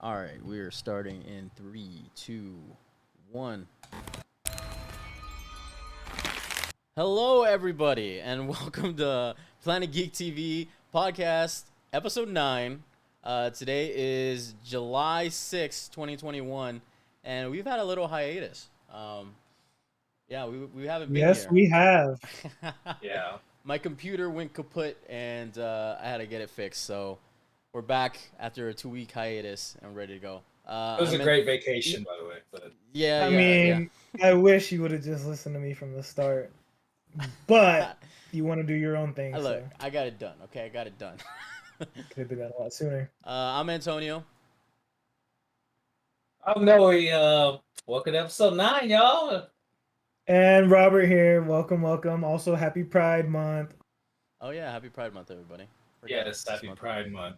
All right, we're starting in 3, 2, 1. Hello, everybody, and welcome to Planet Geek TV podcast, episode 9. Today is July 6th, 2021, and we've had a little hiatus. We haven't been Yes, here. we have. Yeah. My computer went kaput, and I had to get it fixed, so we're back after a 2-week hiatus and ready to go. It was a great vacation, by the way. But I wish you would have just listened to me from the start. But you want to do your own thing. Look, So I got it done. Okay, I got it done. could have done that a lot sooner. I'm Antonio. I'm Noe. Welcome to episode 9, y'all. And Robert here. Welcome, welcome. Also, happy Pride Month. Oh yeah, happy Pride Month, everybody. Yes, happy Pride Month.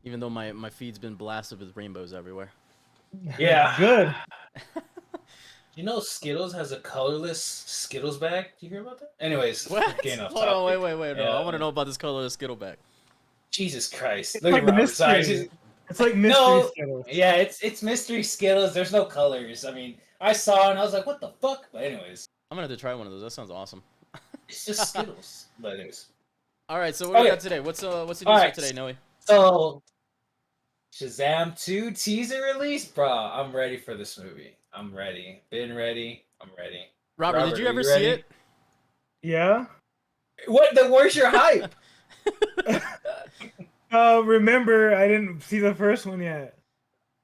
Even though my feed's been blasted with rainbows everywhere. Yeah. Good. You know Skittles has a colorless Skittles bag? Do you hear about that? Anyways, What? getting off Hold on, topic. wait. No, I want to know about this colorless Skittle bag. Jesus Christ. It's Look like at Robert's eyes. mystery. It's like mystery No. Skittles. Yeah, it's mystery Skittles. There's no colors. I mean, I saw it and I was like, what the fuck? But anyways, I'm gonna have to try one of those. That sounds awesome. it's just Skittles. But anyways. All right, so what do we Okay. got today? What's the news for Alright. today, Noe? So, Shazam 2 teaser release? Bro, I'm ready for this movie. I'm ready. Been ready. I'm ready. Robert, did you are ever see ready? it? Yeah. Where's your hype? Remember, I didn't see the first one yet.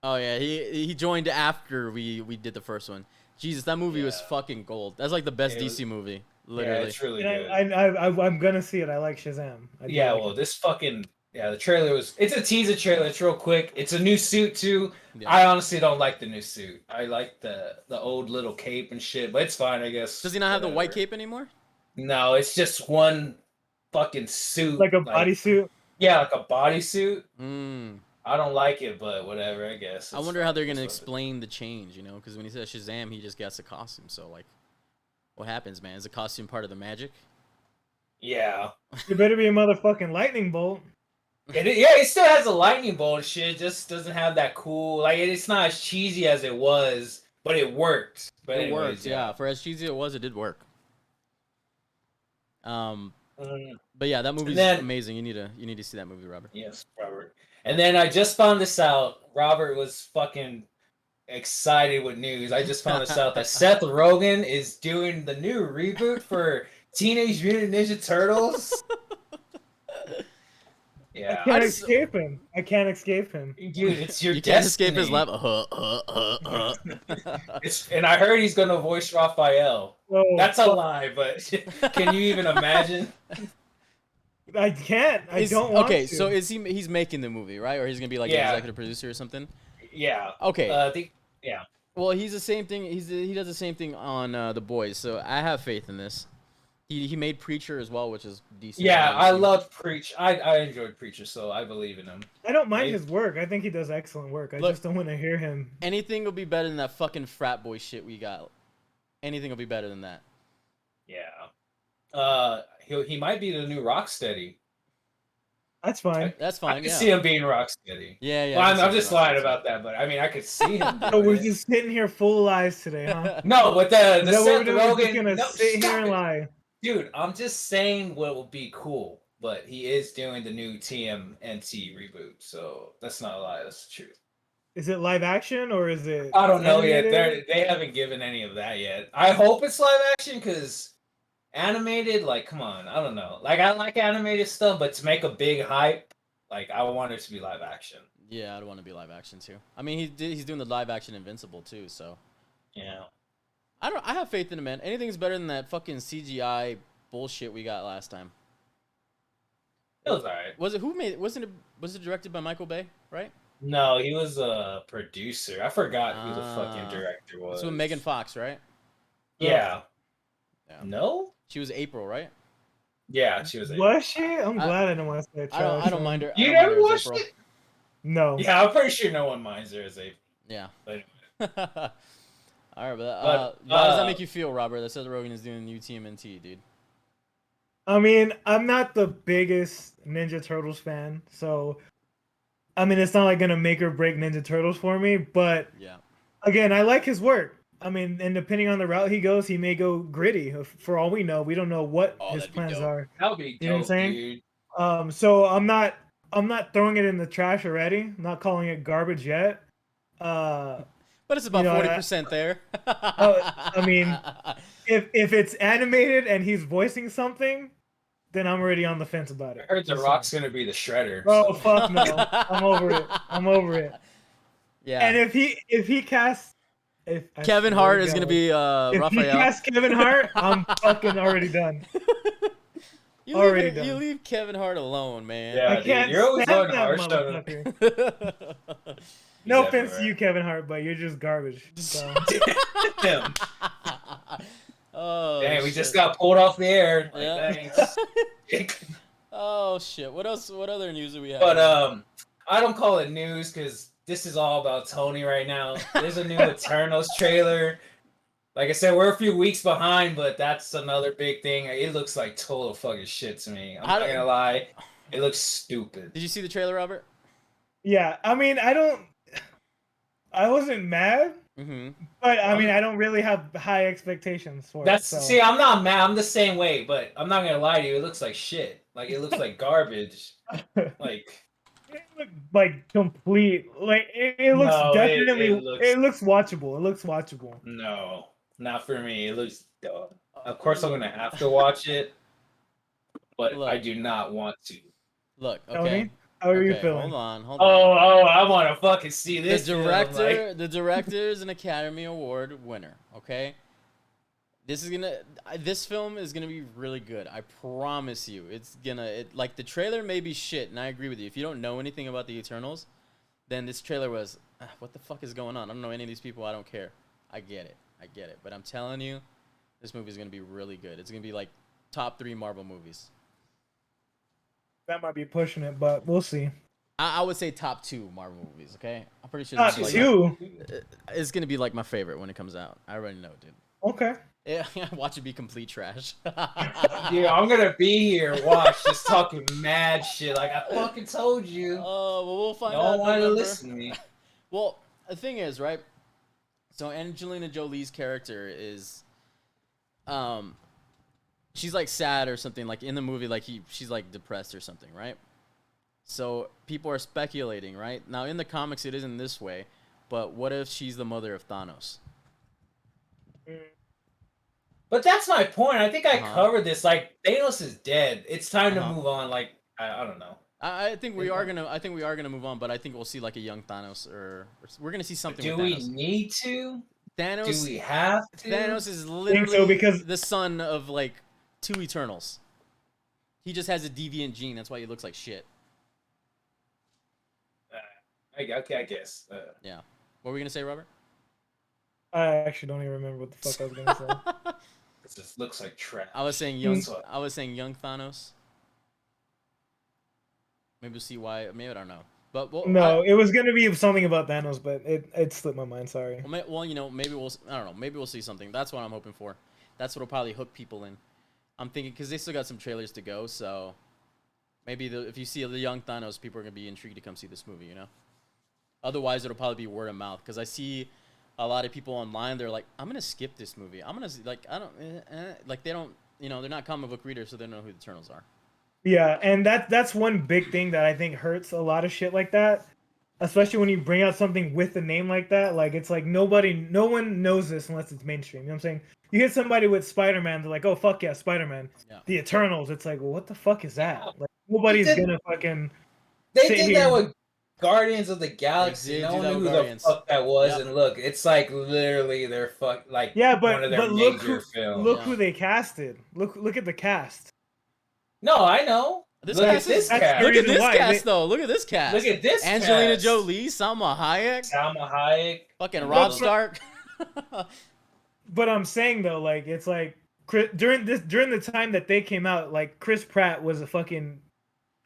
Oh yeah, he joined after we did the first one. Jesus, that movie was Yeah. fucking gold. That's like the best It was- DC movie, Yeah, literally. it's really And good. I'm gonna see it. I like Shazam. I do Yeah, like well, it. this fucking... Yeah, the trailer was... It's a teaser trailer. It's real quick. It's a new suit, too. Yeah. I honestly don't like the new suit. I like the old little cape and shit, but it's fine, I guess. Does he not have the white Whatever. cape anymore? No, it's just one fucking suit. Like a bodysuit. Yeah, like a bodysuit. Mm. I don't like it, but whatever, I guess. I It's wonder fine. how they're gonna It's fine. explain the change, because when he says Shazam, he just gets a costume. So like, what happens, man? Is the costume part of the magic? Yeah. It better be a motherfucking lightning bolt. It still has a lightning bolt and shit. It just doesn't have that cool... Like, it's not as cheesy as it was, but it worked. But It anyways, worked, yeah. For as cheesy as it was, it did work. Mm, But yeah, that movie's then- amazing. You need to see that movie, Robert. yes, Robert. And then I just found this out. Robert was fucking excited with news. I just found this out that Seth Rogen is doing the new reboot for Teenage Mutant Ninja Turtles. Yeah. I can't escape him. I can't escape him. Dude, it's your You can't escape his destiny. lap. And I heard he's gonna voice Raphael. Oh, That's a lie, but can you even imagine? I can't. I don't want Okay, to. so he's making the movie, right? Or he's gonna be like an Yeah. executive producer or something? Yeah. Okay. I think. Yeah. Well, he's the same thing. He does the same thing on The Boys, so I have faith in this. He made Preacher as well, which is decent. Yeah, I loved Preach. I enjoyed Preacher, so I believe in him. I don't mind Maybe- his work. I think he does excellent work. I Look- just don't want to hear him. Anything will be better than that fucking frat boy shit we got. Anything will be better than that. Yeah. He might be the new Rocksteady. That's fine. That's I fine. could Yeah. see him being Rocksteady. Yeah. Well, I can I'm see just that. lying about that, but I mean, I could see him. So doing we're it. just sitting here full of lies today, huh? No, but the Is that what we're Seth doing? We're just Rogen. gonna No, sit here stop and it. lie. Dude, I'm just saying what will be cool, but he is doing the new TMNT reboot, so that's not a lie. That's the truth. Is it live action or is it? I don't know yet. animated? They haven't given any of that yet. I hope it's live action because animated, like, come on, I don't know. Like, I like animated stuff, but to make a big hype, like, I want it to be live action. Yeah, I'd want to be live action too. I mean, he's doing the live action Invincible too, so Yeah. I have faith in him, man. Anything's better than that fucking CGI bullshit we got last time. It was alright. Was it directed by Michael Bay, right? No, he was a producer. I forgot who the Ah. fucking director was. It's with Megan Fox, right? Yeah. Yeah. No? She was April, right? Yeah, she was. Was she? I'm glad I didn't want to say a I don't mind her. I You don't mind never her as watched April. it? No. Yeah, I'm pretty sure no one minds her as a. Yeah. But All right, but how does that make you feel, Robert? That Seth Rogen is doing new TMNT, dude. I mean, I'm not the biggest Ninja Turtles fan, so I mean, it's not like gonna make or break Ninja Turtles for me, but Yeah. again, I like his work. I mean, and depending on the route he goes, he may go gritty. For all we know, we don't know what Oh, his that'd be plans dope. are. That would be You know what I'm dope, saying? dude. So I'm not throwing it in the trash already. I'm not calling it garbage yet. Uh, But it's you about know, 40% there. I mean, if it's animated and he's voicing something, then I'm already on the fence about I it. heard The Just Rock's saying. gonna be the Shredder. Oh So. fuck no! I'm over it. I'm over it. Yeah. And if he casts, if I Kevin swear Hart to is gonna God, be if he Raphael. casts Kevin Hart, I'm fucking already done. You Already leave, you done. leave Kevin Hart alone, man. Yeah, I dude, can't you're always stand going that harsh on him. motherfucker. No He's offense to everywhere. you, Kevin Hart, but you're just garbage. So. Damn, Oh, we shit. just got pulled off the air. Like, Yeah. thanks. Oh shit! What else? What other news do we have? But I don't call it news because this is all about Tony right now. There's a new Eternals trailer. Like I said, we're a few weeks behind, but that's another big thing. It looks like total fucking shit to me. I'm not gonna lie. It looks stupid. Did you see the trailer, Robert? Yeah, I mean, I wasn't mad, Mm-hmm. but I mean, I don't really have high expectations for it. So. See, I'm not mad. I'm the same way, but I'm not gonna lie to you. It looks like shit. Like it looks like garbage. Like It looked like complete. Like it looks No, definitely. it looks watchable. It looks watchable. no, not for me. It looks dumb. Of course, I'm gonna have to watch it, but Look. I do not want to. Look, okay. Tony, how are you Okay, feeling? hold on. Oh, I want to fucking see The this. director, the director is an Academy Award winner. Okay, this film is gonna be really good. I promise you. Like the trailer may be shit, and I agree with you. If you don't know anything about the Eternals, then this trailer was, what the fuck is going on? I don't know any of these people. I don't care. I get it. But I'm telling you, this movie is gonna be really good. It's gonna be like top 3 Marvel movies. That might be pushing it, but we'll see. I would say top 2 Marvel movies. Okay, I'm pretty sure. Top this is two. It's gonna be like my favorite when it comes out. I already know, dude. Okay. Yeah, watch it be complete trash. Yeah, I'm gonna be here. Watch, just talking mad shit. Like I fucking told you. Oh, well, we'll find No out. one wanted to November. listen to me. Well, the thing is, right? So Angelina Jolie's character is, she's like sad or something. Like in the movie, like she's like depressed or something, right? So people are speculating, right? Now in the comics, it isn't this way, but what if she's the mother of Thanos? But that's my point. I think I Uh-huh. covered this. Like Thanos is dead. It's time to Uh-huh. move on. Like I don't know. I think we are gonna move on, but I think we'll see like a young Thanos, or we're gonna see something. Do with we Thanos. need to? Thanos. Do we have to? Thanos is so, literally because- the son of like 2 Eternals. He just has a deviant gene. That's why he looks like shit. Okay, I guess. Yeah. What were we gonna say, Robert? I actually don't even remember what the fuck I was gonna say. It just looks like trash. I was saying young. So- I was saying young Thanos. Maybe we'll see why. Maybe I don't know. But No, it was gonna be something about Thanos, but it slipped my mind. Sorry. Well, you know, maybe we'll. I don't know. Maybe we'll see something. That's what I'm hoping for. That's what'll probably hook people in. I'm thinking because they still got some trailers to go, so maybe if you see the young Thanos, people are gonna be intrigued to come see this movie. You know. Otherwise, it'll probably be word of mouth because I see a lot of people online. They're like, "I'm gonna skip this movie. I'm gonna like I don't like they don't. You know, they're not comic book readers, so they don't know who the Eternals are." Yeah, and that's one big thing that I think hurts a lot of shit like that. Especially when you bring out something with a name like that. Like it's like no one knows this unless it's mainstream. You know what I'm saying? You hit somebody with Spider-Man, they're like, oh fuck yeah, Spider-Man. Yeah. The Eternals, it's like, well, what the fuck is that? Like nobody's gonna fucking They sit did here. that with Guardians of the Galaxy. did No do one that knew with who the Guardians. fuck that was. Yep. And look, it's like literally their like Yeah, one of their but look major films. look Yeah. who they casted. Look at the cast. No, I know. This Look at cast this is- cast. Look at reason this why cast, they- though. Look at this cast. Look at this Angelina cast. Jolie, Salma Hayek, Salma Hayek. fucking Look Rob at- Stark. But I'm saying though, like it's like during the time that they came out, like Chris Pratt was a fucking.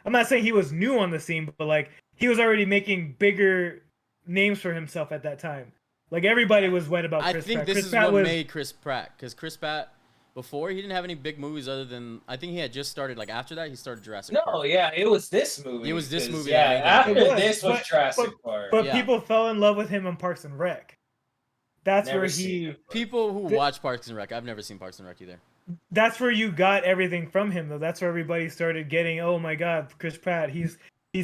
I'm not saying he was new on the scene, but like he was already making bigger names for himself at that time. Like everybody was wet about I Chris think Pratt. this Chris is Pratt what was made Chris Pratt, because Chris Pratt before he didn't have any big movies other than I think he had just started like after that he started Jurassic No, Park. yeah, it was this movie. It was this 'cause, movie Yeah, that made him after big. this was Jurassic Park. But Yeah. people fell in love with him in Parks and Rec. That's Never where seen it, but- People who watch Parks and Rec, I've never seen Parks and Rec either. That's where you got everything from him, though. That's where everybody started getting. Oh my God, Chris Pratt. He's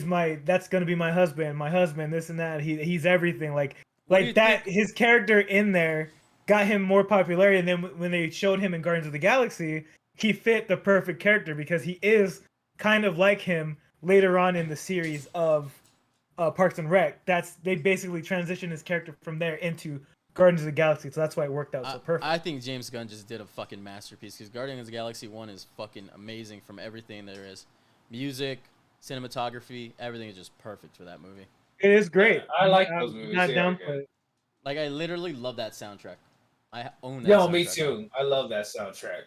my. That's gonna be my husband. My husband. This and that. He's everything. What do you That. think- His character in there got him more popularity. And then when they showed him in Guardians of the Galaxy, he fit the perfect character because he is kind of like him later on in the series of Parks and Rec. They basically transitioned his character from there into Guardians of the Galaxy, so that's why it worked out so perfect. I think James Gunn just did a fucking masterpiece because Guardians of the Galaxy 1 is fucking amazing from everything there is. Music, cinematography, everything is just perfect for that movie. It is great. I like those movies. Not They are down good. for it. Like, I literally love that soundtrack. I own that Yo, soundtrack. me too. I love that soundtrack.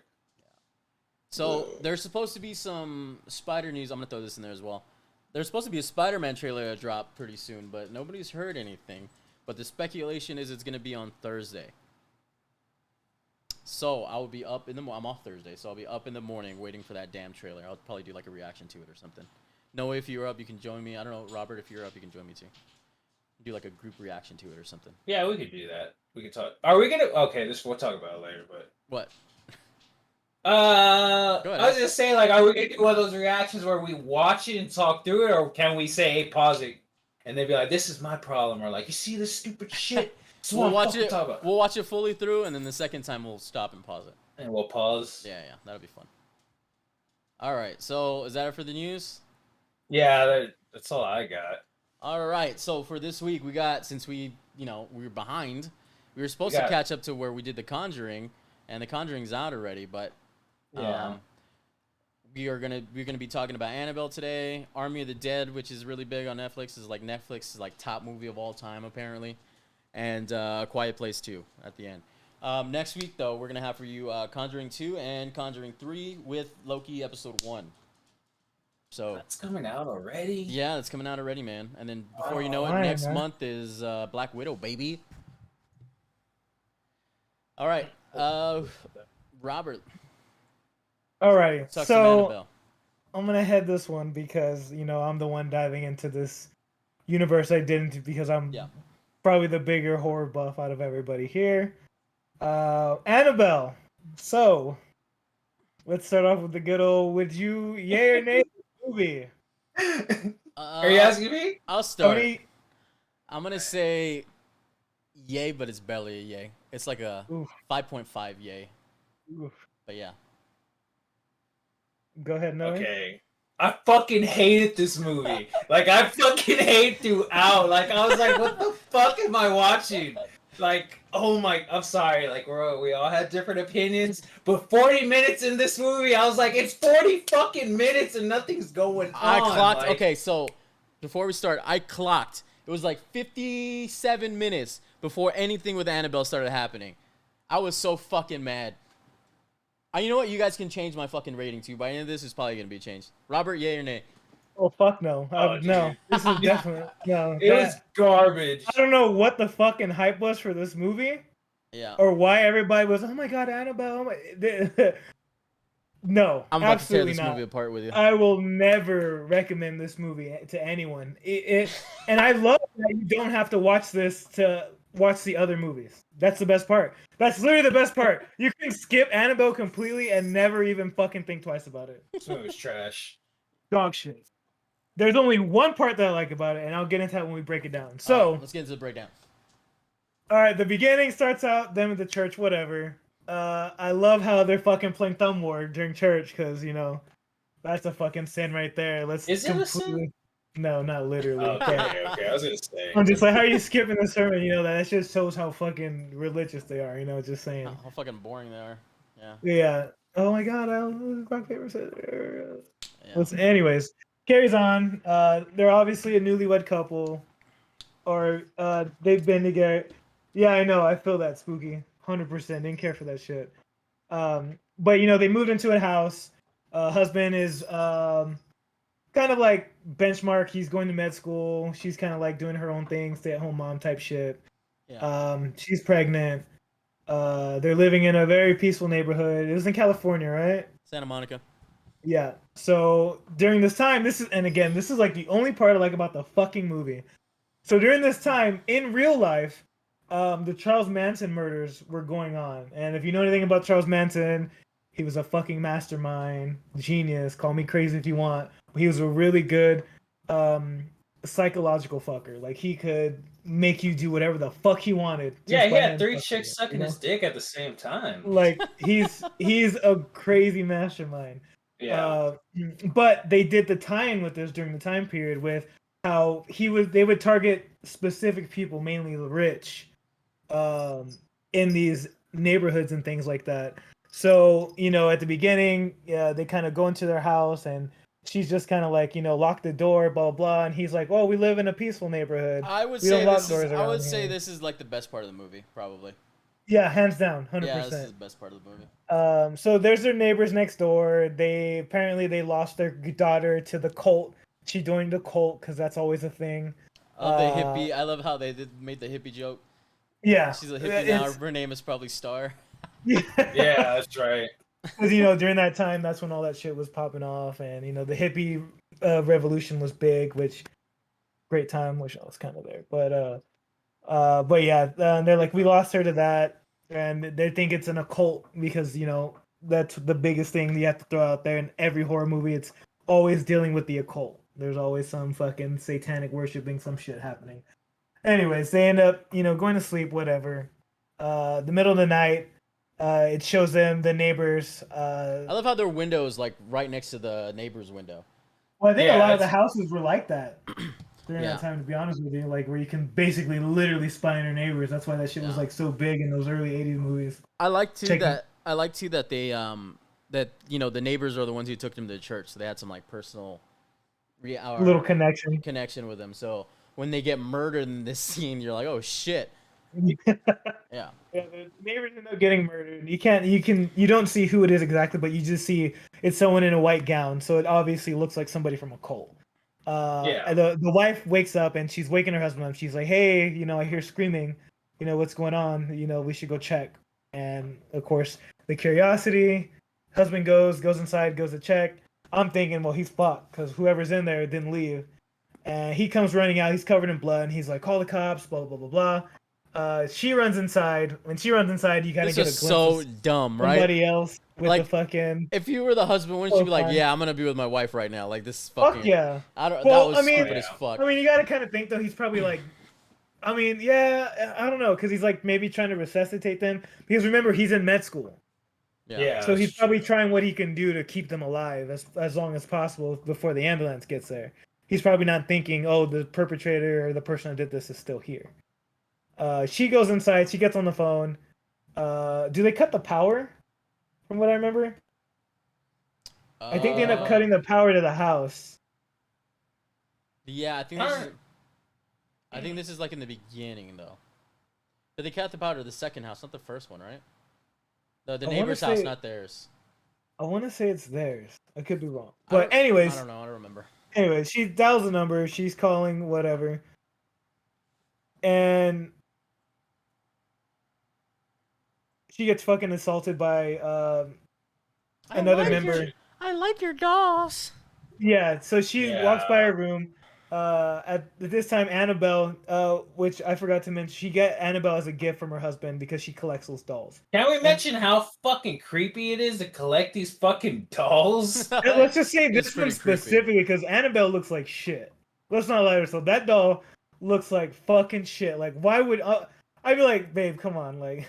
So, there's supposed to be some Spider news. I'm going to throw this in there as well. There's supposed to be a Spider-Man trailer to drop pretty soon, but nobody's heard anything. But the speculation is it's going to be on Thursday. So, I will be up in the I'm off Thursday, so I'll be up in the morning waiting for that damn trailer. I'll probably do like a reaction to it or something. Noah, if you're up, you can join me. I don't know, Robert, if you're up, you can join me too. Do like a group reaction to it or something. Yeah, we could do that. We could talk. Are we gonna? Okay, we'll talk about it later. But What? I ahead. was just saying, like, are we gonna do one of those reactions where we watch it and talk through it, or can we say, "Hey, pause it," and they'd be like, "This is my problem," or like, "You see this stupid shit." So We'll watch it. talk about. We'll watch it fully through, and then the second time we'll stop and pause it. And we'll pause. Yeah, that'll be fun. All right, so is that it for the news? Yeah, that's all I got. All right, so for this week, we got, since we were behind, we were supposed to catch up to where we did The Conjuring, and The Conjuring's out already, but Yeah. we're gonna be talking about Annabelle today. Army of the Dead, which is really big on Netflix, is like Netflix's like top movie of all time apparently, and A Quiet Place 2 at the end. Next week though, we're gonna have for you Conjuring 2 and Conjuring 3 with Loki episode 1. So That's coming out already. yeah, it's coming out already, man. And then before you know it, man, next man. month is Black Widow, baby. All right, Robert, Alrighty, talk some so Annabelle. I'm gonna head this one because I'm the one diving into this universe I didn't because I'm probably the bigger horror buff out of everybody here. Annabelle. So let's start off with the good old would you yay or nay movie? Are you asking me? I'll start. Tony, I'm gonna say yay, but it's barely a yay. It's like a Oof. 5.5 yay. Oof. But yeah. Go ahead, Noe. Okay. I fucking hated this movie. Like, I fucking hate throughout. Like, I was like, what the fuck am I watching? Like, oh my, I'm sorry. Like, we all had different opinions. But 40 minutes in this movie, I was like, it's 40 fucking minutes and nothing's going on. I clocked. Like, Okay, so before we start, I clocked. It was like 57 minutes before anything with Annabelle started happening. I was so fucking mad. You know what? You guys can change my fucking rating too. By the end of this, it's probably gonna be changed. Robert, yay or nay? Oh fuck no. No. This is definitely no. It was garbage. I don't know what the fucking hype was for this movie. Yeah. Or why everybody was, oh my god, Annabelle. No, I'm about to tear absolutely this not. movie apart with you. I will never recommend this movie to anyone. And I love that you don't have to watch this to watch the other movies. That's the best part. That's literally the best part. You can skip Annabelle completely and never even fucking think twice about it. This movie was trash. Dog shit. There's only one part that I like about it, and I'll get into that when we break it down. So, let's get into the breakdown. all right, the beginning starts out them at the church, whatever. I love how they're fucking playing thumb war during church because that's a fucking sin right there. Is it a sin? No, not literally. Okay. I was gonna say. I'm just like, how are you skipping the sermon? That just shows how fucking religious they are. Just saying. How fucking boring they are. Yeah. Yeah. Oh my god, I love rock paper scissors. Yeah. Anyways, carries on. They're obviously a newlywed couple, or they've been together. Yeah, I know. I feel that spooky. 100%. Didn't care for that shit. But they moved into a house. Husband is kind of like benchmark. He's going to med school. She's kind of like doing her own thing, stay-at-home mom type shit. Yeah. She's pregnant. They're living in a very peaceful neighborhood. It was in California, right? Santa Monica. Yeah. So during this time, this is like the only part I like about the fucking movie. So during this time, in real life, the Charles Manson murders were going on. And if you know anything about Charles Manson, he was a fucking mastermind, genius. Call me crazy if you want. But he was a really good um, psychological fucker. Like he could make you do whatever the fuck he wanted. Yeah, Just he by had him 3 fucking chicks you, sucking his dick at the same time. Like he's a crazy mastermind. Yeah. Uh, but they did the tie-in with this during the time period with how they would target specific people, mainly the rich, in these neighborhoods and things like that. So, at the beginning, they kind of go into their house and she's just kind of like, lock the door, blah, blah, and he's like, oh, we live in a peaceful neighborhood. I would We say don't lock this is. doors I around would say here." this is like the best part of the movie, probably. Yeah, hands down, Yeah, this is 100%. the best part of the movie. So there's their neighbors next door. They lost their daughter to the cult. She joined the cult because that's always a thing. I love the hippie. I love how they made the hippie joke. Yeah, She's a hippie now. Her name is probably Star. Yeah, That's right. because during that time, that's when all that shit was popping off, and the hippie revolution was big, which great time. Wish I was kind of there, but yeah, they're like, we lost her to that, and they think it's an occult because that's the biggest thing you have to throw out there in every horror movie. It's always dealing with the occult. There's always some fucking satanic worshiping, some shit happening. Anyways, they end up going to sleep, whatever. The middle of the night, it shows them the neighbors. I love how their window is like right next to the neighbor's window. Well, I think Yeah, a lot of the it's- houses were like that during Yeah. that time, to be honest with you, like where you can basically literally spy on your neighbors. That's why that shit was Yeah. like so big in those early '80s movies. I like too Check- that they that the neighbors are the ones who took them to church, so they had some like personal Little connection. with them. So when they get murdered in this scene, you're like, oh shit. Yeah. Yeah, the neighbors end up getting murdered. You don't see who it is exactly, but you just see it's someone in a white gown, so it obviously looks like somebody from a cult. Yeah. And the wife wakes up and she's waking her husband up. She's like, "Hey, I hear screaming. What's going on? We should go check." And of course, the curiosity, husband goes inside, goes to check. I'm thinking, well, he's fucked because whoever's in there didn't leave. And he comes running out. He's covered in blood, and he's like, "Call the cops!" Blah blah blah blah. She runs inside. When she runs inside, you kind of This get a is glimpse so of dumb, right? somebody else with Like, the fucking. If you were the husband, wouldn't you be like, fine. yeah, I'm gonna be with my wife right now? Like this is Fuck fucking. yeah. I don't. Well, that was I mean- stupid as fuck. I mean, you got to kind of think though. He's probably like, I mean, yeah, I don't know, because he's like maybe trying to resuscitate them. Because remember, he's in med school, Yeah. so he's that's probably true. trying what he can do to keep them alive as long as possible before the ambulance gets there. He's probably not thinking, oh, the perpetrator or the person that did this is still here. She goes inside. She gets on the phone. Do they cut the power? From what I remember, I think they end up cutting the power to the house. Yeah, I think this is like in the beginning though. But they cut the powder to the second house, not the first one, right? The wanna neighbor's house, say- not theirs. I want to say it's theirs. I could be wrong. I But don't- anyways, I don't know. I don't remember. anyways, she dials the number. She's calling whatever, and she gets fucking assaulted by another member. I like your dolls. Yeah, so she Yeah. walks by her room. At this time, Annabelle, which I forgot to mention, she get Annabelle as a gift from her husband because she collects those dolls. Can we mention how fucking creepy it is to collect these fucking dolls? And let's just say It's this one pretty creepy. specifically because Annabelle looks like shit. Let's not lie to ourselves. That doll looks like fucking shit. Like, why would I'd be like, babe, come on, like.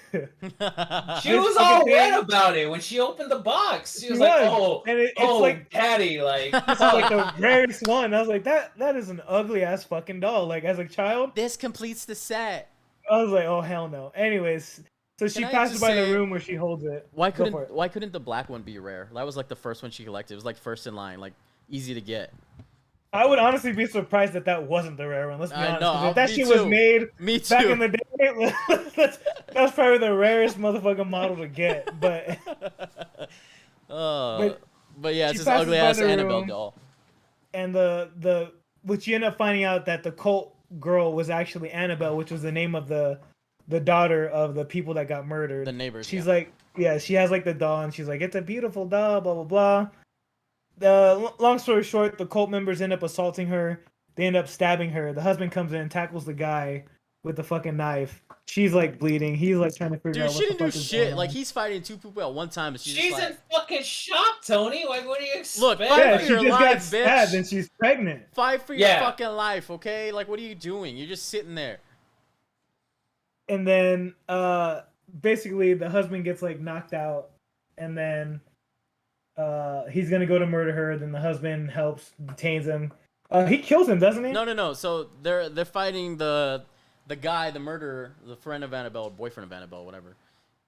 She was all red about it when she opened the box. She was like, "Oh, and it's oh, like daddy, like, it's like the rarest one. I was like, that is an ugly ass fucking doll. Like as a child, This completes the set. I was like, oh hell no. Anyways, so she Can I passes just by the say- room where she holds it. Why Go for it. couldn't the black one be rare? That was like the first one she collected. It was like first in line, like easy to get. I would honestly be surprised that that wasn't the rare one. Let's be I honest. know, 'Cause if that me shit too. was made Me back in too. the day, that's probably the rarest motherfucking model to get. But but yeah, she it's this passes ugly by ass the Annabelle room. doll. and which you end up finding out that the cult girl was actually Annabelle, which was the name of the the daughter of the people that got murdered. The neighbors. She's like, yeah, she has like the doll, and she's like, it's a beautiful doll, blah blah blah. Long story short, the cult members end up assaulting her. They end up stabbing her. The husband comes in and tackles the guy with the fucking knife. She's like bleeding. He's like trying to figure Dude, out she what the didn't do fuck is shit. going Like on. he's fighting two people at one time, and she's She's just like, in fucking shock, Tony. Like, what do you expect? Look, Yeah, for she your just life, got stabbed bitch. and she's pregnant. fight for your Yeah. fucking life, okay? Like, what are you doing? You're just sitting there. And then basically the husband gets like knocked out, and then he's gonna go to murder her. Then the husband helps, detains him. He kills him, doesn't he? No. So they're fighting the guy, the murderer, the friend of Annabelle, boyfriend of Annabelle, whatever,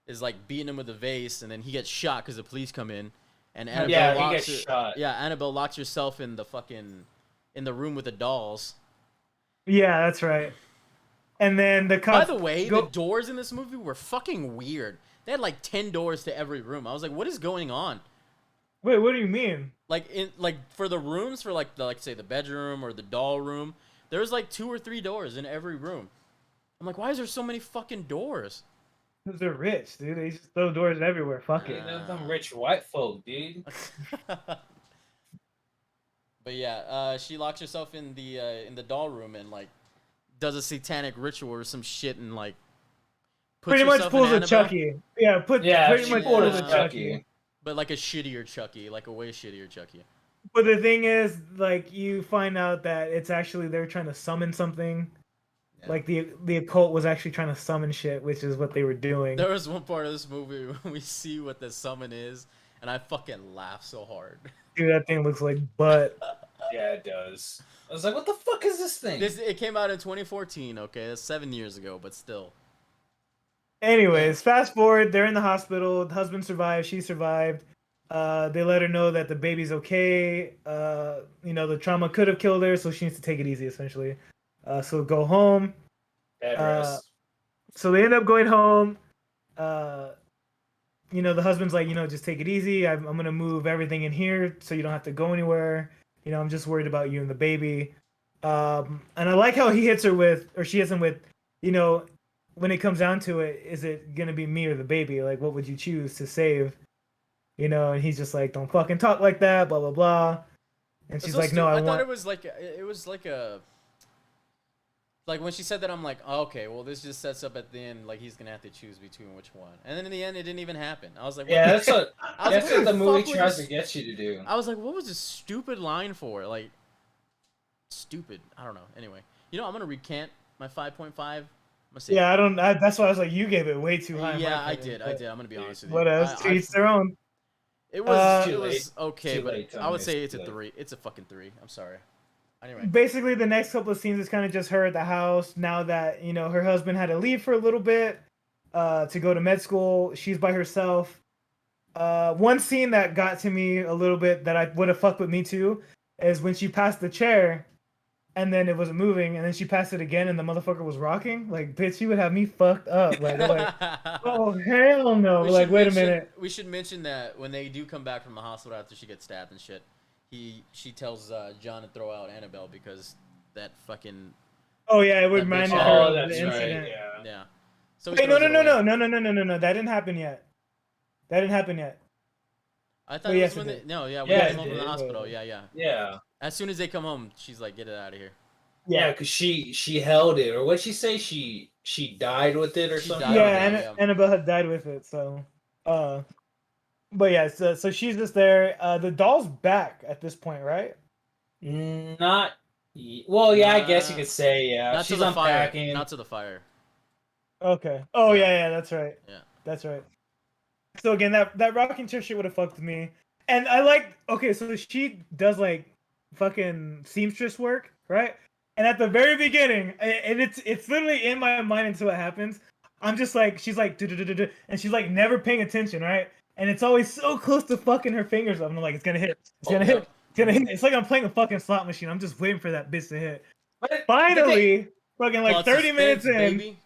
is like beating him with a vase, and then he gets shot because the police come in, and Annabelle Yeah, he locks gets shot. Yeah, Annabelle locks herself in the room with the dolls. Yeah, that's right. And then the By cops. the way, the doors in this movie were fucking weird. They had like 10 doors to every room. I was like, what is going on? Wait, what do you mean? Like for the rooms, for like say the bedroom or the doll room, there's like 2 or 3 doors in every room. I'm like, why is there so many fucking doors? Because they're rich, dude. They just throw doors everywhere. Fuck it. They're them rich white folk, dude. But yeah, she locks herself in the doll room and like does a satanic ritual or some shit and like puts Pretty much herself in pulls a Annabelle. Chucky. Yeah, pretty she much pulled pulls a a Chucky. Chucky. But like a shittier Chucky, like a way shittier Chucky. But the thing is, like, you find out that it's actually they're trying to summon something. Yeah. Like the occult was actually trying to summon shit, which is what they were doing. There was one part of this movie when we see what the summon is, and I fucking laughed so hard. Dude, that thing looks like butt. Yeah, it does. I was like, what the fuck is this thing? It came out in 2014. Okay, that's 7 years ago, but still. Anyways, fast forward, they're in the hospital. The husband survived, she survived. They let her know that the baby's okay. The trauma could have killed her, so she needs to take it easy, essentially. So go home. Bed rest. So they end up going home. The husband's like, just take it easy. I'm going to move everything in here so you don't have to go anywhere. I'm just worried about you and the baby. And I like how he hits her with, or she hits him with, when it comes down to it, is it going to be me or the baby? Like, what would you choose to save? And he's just like, don't fucking talk like that, blah, blah, blah. And she's like, no, I thought it was like like when she said that, I'm like, oh, okay, well, this just sets up at the end, like he's gonna have to choose between which one, and then in the end, it didn't even happen. I was like, what Yeah, the- that's what I was like, that's what the movie fuck tries was to get you to do. I was like, what was this stupid line for? Like, stupid. I don't know. Anyway, I'm gonna recant my 5.5. Yeah, that's why I was like, you gave it way too high. Yeah, I did. I'm gonna be honest with you. What else? To each their own. It was Too it was late. okay, Too but late, I would Tommy, say it's it's a too 3. It's a fucking 3. I'm sorry. Anyway. Basically, the next couple of scenes is kind of just her at the house. Now that her husband had to leave for a little bit to go to med school, she's by herself. One scene that got to me a little bit that I would have fucked with me too is when she passed the chair, and then it wasn't moving, and then she passed it again, and the motherfucker was rocking. Like, bitch, she would have me fucked up. Like, oh hell no! Like, wait a minute. We should mention that when they do come back from the hospital after she gets stabbed and shit, she tells John to throw out Annabelle because that fucking Oh yeah, it would that remind bitch- her Oh, of that's the right. incident. Yeah. yeah. So he Wait, no, throws no, it no, away. no, no, no, no, no, no. That didn't happen yet. That didn't happen yet. I thought Well, it yes, was when it they did. no, yeah, when Yeah, they it came home from the did. hospital. Yeah. Yeah. As soon as they come home, she's like, "Get it out of here." Yeah, because she held it, or what'd she say? She died with it, or She something. died Yeah, with it, yeah. Annabelle had died with it, so. But yeah, so she's just there. The doll's back at this point, right? Not. Well, yeah, I guess you Nah. could say yeah. Not to She's the fire. unpacking. Not to the fire. Okay. Oh Yeah. yeah, that's right. Yeah. That's right. So again, that rocking chair shit would have fucked with me. And I like, okay, so she does like fucking seamstress work, right? And at the very beginning, and it's literally in my mind until it happens. I'm just like, she's like, "Du-du-du-du-du," and she's like never paying attention, right? And it's always so close to fucking her fingers up. And I'm like, it's gonna hit. It's gonna hit. It's gonna hit. It's like I'm playing a fucking slot machine. I'm just waiting for that bitch to hit. But Finally, fucking like Plot 30 minutes suspense, in, baby.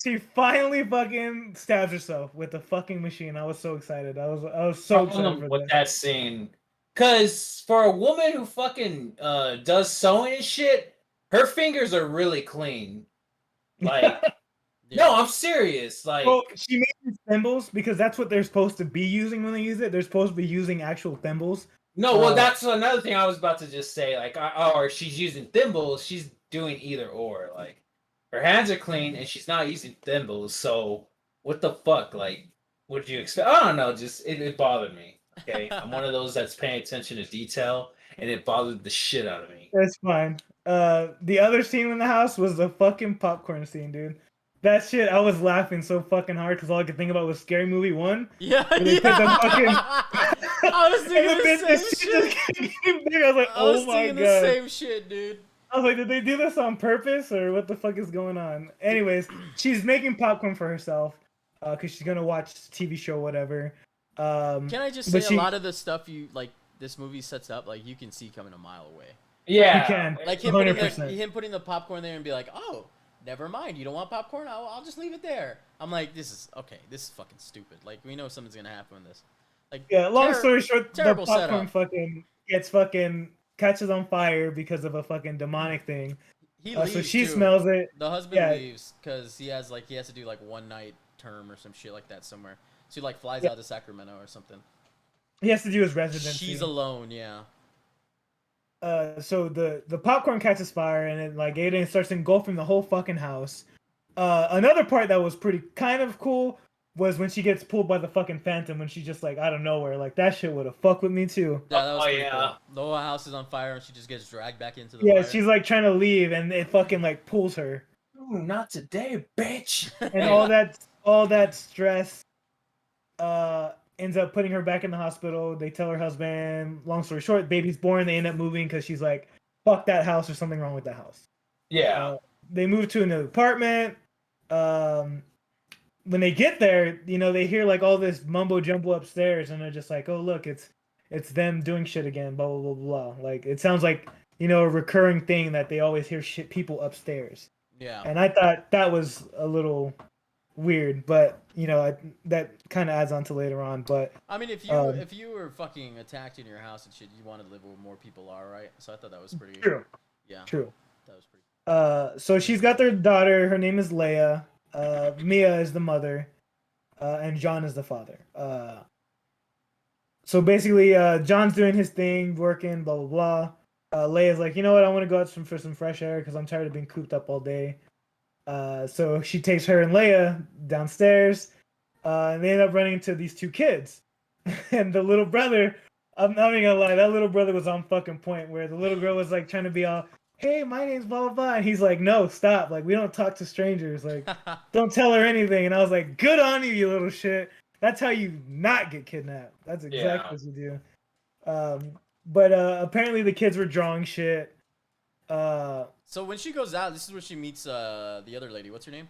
she finally fucking stabs herself with the fucking machine. I was so excited. I was so excited for with that. that scene, because for a woman who fucking does sewing and shit, her fingers are really clean. Like Yeah. No, I'm serious. Like, Well, she made these thimbles because that's what they're supposed to be using when they use it. They're supposed to be using actual thimbles. no, well, that's another thing I was about to just say. Like, or she's using thimbles. She's doing either or. Like, her hands are clean and she's not using thimbles. So, what the fuck? Like, what did you expect? I don't know. Just it bothered me. Okay, I'm one of those that's paying attention to detail, and it bothered the shit out of me. That's fine. The other scene in the house was the fucking popcorn scene, dude. That shit, I was laughing so fucking hard because all I could think about was Scary Movie 1. Yeah, Where they put the fucking... I was thinking and the the same shit shit. just kept getting bigger. I was like, I was oh my thinking the god. same shit, dude. I was like, did they do this on purpose or what the fuck is going on? Anyways, she's making popcorn for herself because she's gonna watch TV show, whatever. Can I just say a lot of the stuff you like this movie sets up, like you can see coming a mile away. Yeah, you can. Like 100%. him putting the popcorn there and be like, oh, never mind, you don't want popcorn? I'll just leave it there. I'm like, this is fucking stupid. Like, we know something's gonna happen with this. Like, Yeah, long story short, the terrible popcorn setup. catches on fire because of a fucking demonic thing. He leaves, so she too. smells it. The husband leaves because he has to do like one night term or some shit like that somewhere. So he like flies out to Sacramento or something. He has to do his residency. She's alone, yeah. So the popcorn catches fire and it like Aiden starts engulfing the whole fucking house. Another part that was pretty kind of cool was when she gets pulled by the fucking phantom when she's just like out of nowhere. Like that shit would have fucked with me too. Yeah, that was pretty cool. The whole house is on fire and she just gets dragged back into the fire. fire. She's like trying to leave and it fucking like pulls her. Ooh, not today, bitch. And all that stress ends up putting her back in the hospital. They tell her husband, long story short, baby's born. They end up moving because she's like, fuck that house, there's something wrong with that house. Yeah. They move to another apartment. When they get there, they hear like all this mumbo jumbo upstairs and they're just like, oh look, it's them doing shit again, blah blah blah blah. Like it sounds like a recurring thing that they always hear shit people upstairs. Yeah. And I thought that was a little weird, but that kind of adds on to later on. But I mean, if you were fucking attacked in your house and shit, you wanted to live where more people are, right? So I thought that was pretty true. Yeah. True. That was pretty. So she's got their daughter. Her name is Leia. Mia is the mother, and John is the father. So basically, John's doing his thing, working, blah blah blah. Leia's like, you know what? I want to go out for some fresh air because I'm tired of being cooped up all day. So she takes her and Leia downstairs, and they end up running into these two kids. And the little brother, I'm not even gonna lie, that little brother was on fucking point. Where the little girl was like trying to be all, hey, my name's blah blah blah, and he's like, no, stop, like we don't talk to strangers, like don't tell her anything. And I was like, good on you, you little shit. That's how you not get kidnapped. That's exactly what you do. But apparently the kids were drawing shit. So when she goes out, this is where she meets the other lady. What's her name?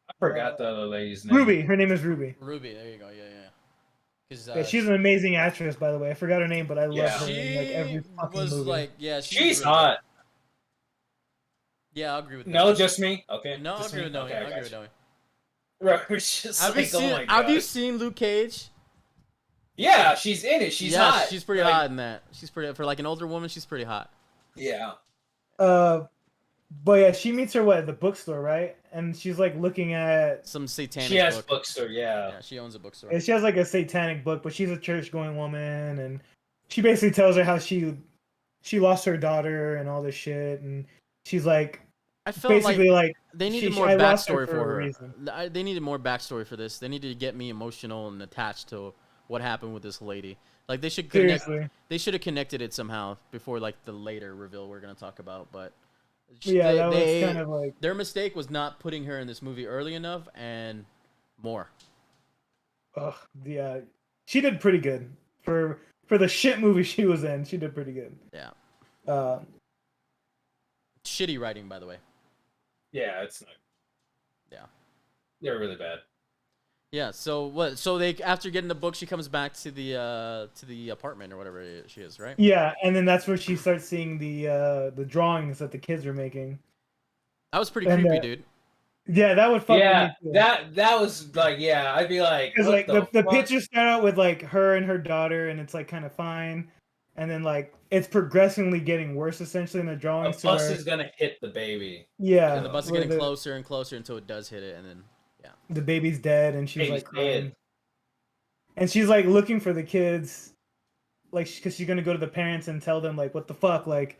I forgot the other lady's name. Ruby. Her name is Ruby. Ruby. There you go. Yeah, yeah. Yeah, she's an amazing actress, by the way. I forgot her name, but I love her in like every fucking movie. She's hot. Yeah, I'll agree with that. No, just me. Okay. No, I'll agree with Noe. I'll agree with Noe. Right, just have you seen Luke Cage? Yeah, she's in it. She's hot. She's pretty hot in that. She's pretty for like an older woman. She's pretty hot. Yeah. But yeah, she meets her at the bookstore, right? And she's like looking at some satanic. She has book. Bookstore, yeah. Yeah, she owns a bookstore. And she has like a satanic book, but she's a church-going woman, and she basically tells her how she lost her daughter and all this shit, and she's like, I felt basically like they needed more backstory for her. They needed more backstory for this. They needed to get me emotional and attached to what happened with this lady. Like they should connect. They should have connected it somehow before like the later reveal we're gonna talk about. But yeah, that was kind of like their mistake was not putting her in this movie early enough and more. Yeah, she did pretty good for the shit movie she was in. She did pretty good. Yeah. Shitty writing, by the way. Yeah, it's not. Yeah. They're really bad. Yeah. So what? So they after getting the book, she comes back to the apartment or whatever she is, right? Yeah, and then that's where she starts seeing the drawings that the kids are making. That was pretty creepy, dude. Yeah, that would fuck me too. that was like, yeah, I'd be like, because like the pictures start out with like her and her daughter, and it's like kind of fine, and then like it's progressively getting worse essentially in the A drawings. To bus where, is gonna hit the baby. yeah, And the bus is where getting closer and closer until it does hit it, and then the baby's dead, and she's Baby's like crying, dead. and she's like looking for the kids, like because she's gonna go to the parents and tell them like what the fuck, like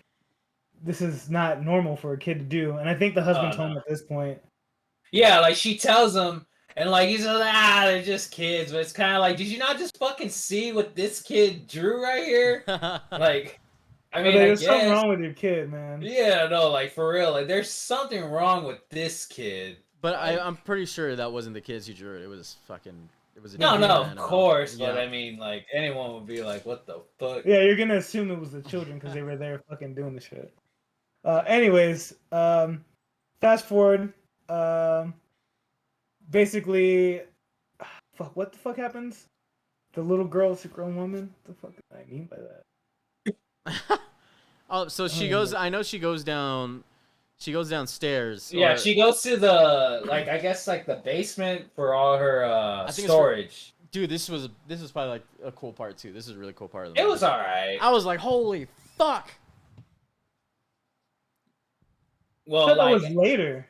this is not normal for a kid to do. And I think the husband's no. home at this point. Yeah, like she tells him, and like he's like, they're just kids. But it's kind of like, did you not just fucking see what this kid drew right here? Like, I mean, I There's something guess. wrong with your kid, man. Yeah, no, like for real, like there's something wrong with this kid. But Like, I'm pretty sure that wasn't the kids who drew it. It was a no, demon of Annabelle. course, Yeah. but I mean, like anyone would be like, what the fuck? Yeah, you're gonna assume it was the children because they were there fucking doing the shit. Anyways, fast forward. Basically, fuck. What the fuck happens? The little girl's a grown woman. What the fuck do I mean by that? Oh, so she goes. I know she goes down. She goes downstairs. Yeah, or- she goes to the like I guess like the basement for all her think it's storage. Dude, this was probably like a cool part too. This is a really cool part of the It movie. was alright. I was like, holy fuck. I Well, thought that like was later.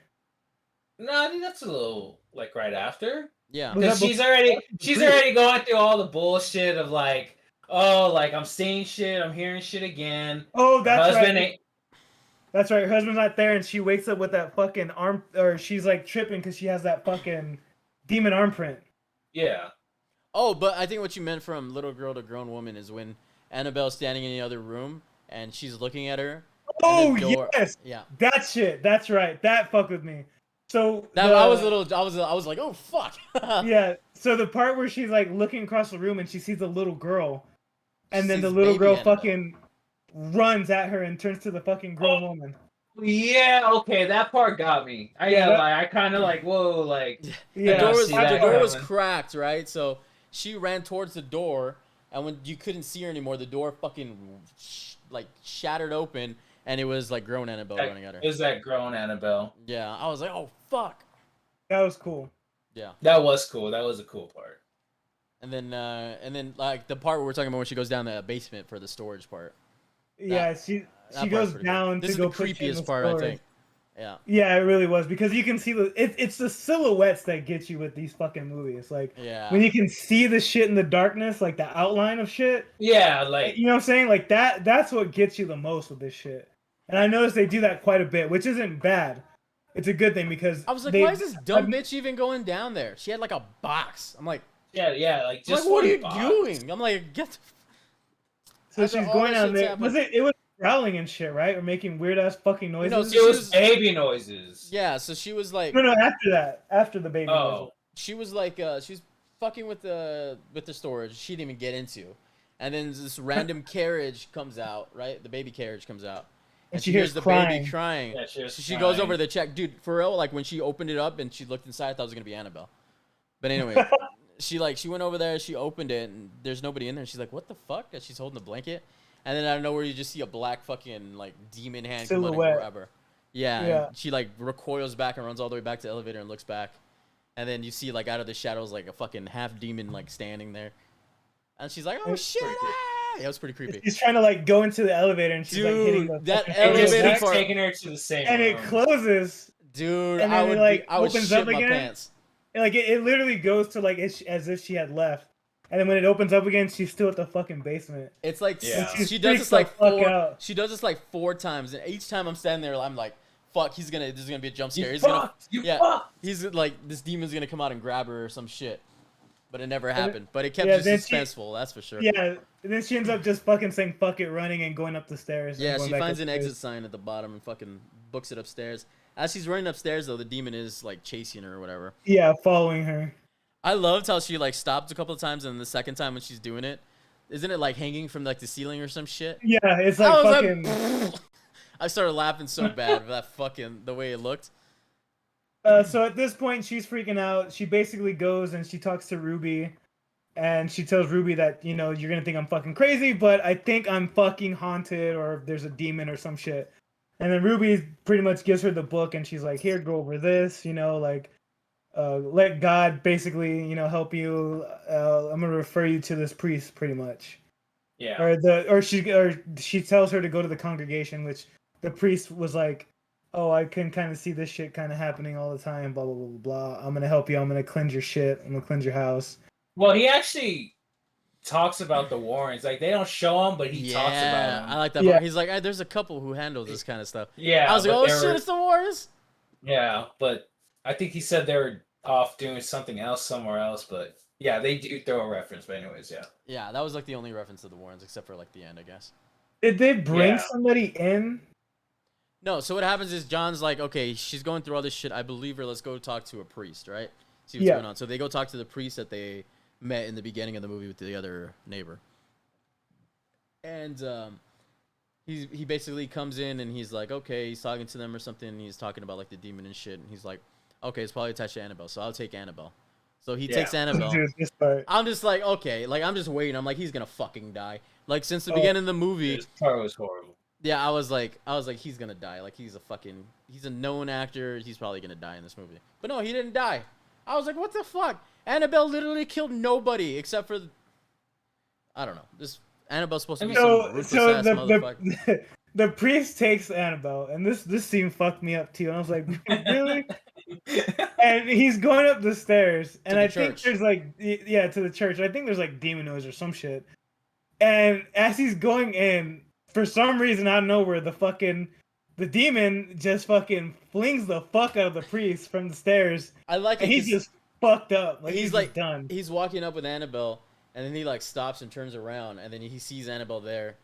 no, I think that's a little like right after. Yeah. Was Because that she's before- already going through all the bullshit of like, oh, like I'm seeing shit, I'm hearing shit again. Oh, Her that's husband right. ain't. That's right. Her husband's not there, and she wakes up with that fucking arm, or she's like tripping because she has that fucking demon arm print. Yeah. Oh, but I think what you meant from little girl to grown woman is when Annabelle's standing in the other room and she's looking at her. Oh and the door, yes, Yeah. that shit. That's right. That fucked with me. So That the- I was like, oh fuck. yeah. So the part where she's like looking across the room and she sees a little girl, and She then the sees little baby girl Annabelle. fucking runs at her and turns to the fucking grown woman. Yeah, okay, that part got me. I kind of like, whoa, like, Yeah, The door was coming. cracked, right? So she ran towards the door, and when you couldn't see her anymore, the door fucking shattered open, and it was like grown Annabelle running at her. Is that grown Annabelle? Yeah, I was like, oh fuck. that was cool. Yeah, That was cool. That was a cool part. and then like the part where we're talking about when she goes down the basement for the storage part. Yeah, she That goes part's pretty down cool. This to is go the put shit in the creepiest part, I storage. think. Yeah. Yeah, it really was because you can see it's the silhouettes that get you with these fucking movies. Like Yeah. when you can see the shit in the darkness, like the outline of shit. Yeah, like, You know what I'm saying? Like that's what gets you the most with this shit. And I noticed they do that quite a bit, which isn't bad. It's a good thing because I was like, they- why is this dumb bitch even going down there? She had like a box. I'm like, yeah, like, just what are you box. doing? I'm like, get the So after she's all going this down shit's there. happened- It was growling and shit, right? Or making weird ass fucking noises. No, It was baby noises. Yeah, so she was like, no, after that, after the baby. Oh. noises. she was like, she was fucking with the storage. She didn't even get into, and then this random carriage comes out, right? The baby carriage comes out, And she hears hears the crying. baby crying. Yeah, she was So she goes crying. over to check, dude. For real, like when she opened it up and she looked inside, I thought it was gonna be Annabelle. But anyway, she went over there, she opened it, and there's nobody in there. She's like, what the fuck? And she's holding a blanket, and then out of nowhere you just see a black fucking like demon hand come out and Silhouette. grab her. Yeah, Yeah. and she like recoils back and runs all the way back to the elevator and looks back, and then you see like out of the shadows like a fucking half demon like standing there, and she's like, oh It's shit! pretty creepy. Yeah, it was pretty creepy. She's trying to like go into the elevator and she's like hitting Dude, the that fucking- And just elevator keeps part- taking her to the same and it room. closes. Dude, And I then it, would like, I would opens shit up my again. pants. And, like it literally goes to like as if she had left. And then when it opens up again, she's still at the fucking basement. It's like Yeah. she does this Freaks like the fuck four. out. She does this like 4 times, and each time I'm standing there, I'm like, "Fuck, this is gonna be a jump scare." You He's gonna, fucked! You yeah, fucked! he's like, this demon's gonna come out and grab her or some shit. But it never it- happened. But it kept yeah, just then she- suspenseful, that's for sure. Yeah. And then she ends up just fucking saying fuck it, running and going up the stairs. and Yeah, going she back finds an upstairs. exit sign at the bottom and fucking books it upstairs. As she's running upstairs, though, the demon is like chasing her or whatever. Yeah, following her. I loved how she like stopped a couple of times, and the second time when she's doing it, isn't it like hanging from like the ceiling or some shit? Yeah, it's I like was fucking. like, I started laughing so bad for that fucking the way it looked. So at this point, she's freaking out. She basically goes and she talks to Ruby, and she tells Ruby that you're gonna think I'm fucking crazy, but I think I'm fucking haunted or there's a demon or some shit. And then Ruby pretty much gives her the book, and she's like, "Here, go over this. Let God basically help you. I'm gonna refer you to this priest, pretty much." Yeah. or she tells her to go to the congregation, which the priest was like, "Oh, I can kind of see this shit kind of happening all the time. Blah blah blah blah blah. I'm gonna help you. I'm gonna cleanse your shit. I'm gonna cleanse your house." Well, he actually talks about the Warrens. Like they don't show them, but he talks about Yeah, them. I like that Yeah. part. He's like, there's a couple who handles this kind of stuff. Yeah, I was like, but oh they shit, were- it's the Warriors. Yeah, but I think he said they were off doing something else somewhere else. But yeah, they do throw a reference. But anyways, yeah. Yeah, that was like the only reference to the Warrens, except for like the end, I guess. Did they bring Yeah. somebody in? No, so what happens is John's like, okay, she's going through all this shit. I believe her. Let's go talk to a priest, right? See what's Yeah. going on. So they go talk to the priest that they met in the beginning of the movie with the other neighbor. And he basically comes in and he's like, okay, he's talking to them or something. And he's talking about like the demon and shit. And he's like, okay, it's probably attached to Annabelle, so I'll take Annabelle. So he takes Annabelle. Dude, this part. I'm just like, okay, like I'm just waiting. I'm like, he's gonna fucking die. Like since the Oh. beginning of the movie, This part was horrible. yeah, I was like, he's gonna die. Like he's a known actor. He's probably gonna die in this movie. But no, he didn't die. I was like, what the fuck? Annabelle literally killed nobody except for, I don't know. This Annabelle's supposed to be some ruthless ass motherfucker. The priest takes Annabelle, and this scene fucked me up too. And I was like, really? And he's going up the stairs, and I think church. there's like, yeah, to the church. I think there's like demon noise or some shit. And as he's going in, for some reason out of nowhere, the demon just fucking flings the fuck out of the priest from the stairs. I like it. And he's 'cause just fucked up. Like he's he's like just done. He's walking up with Annabelle, and then he like stops and turns around, and then he sees Annabelle there,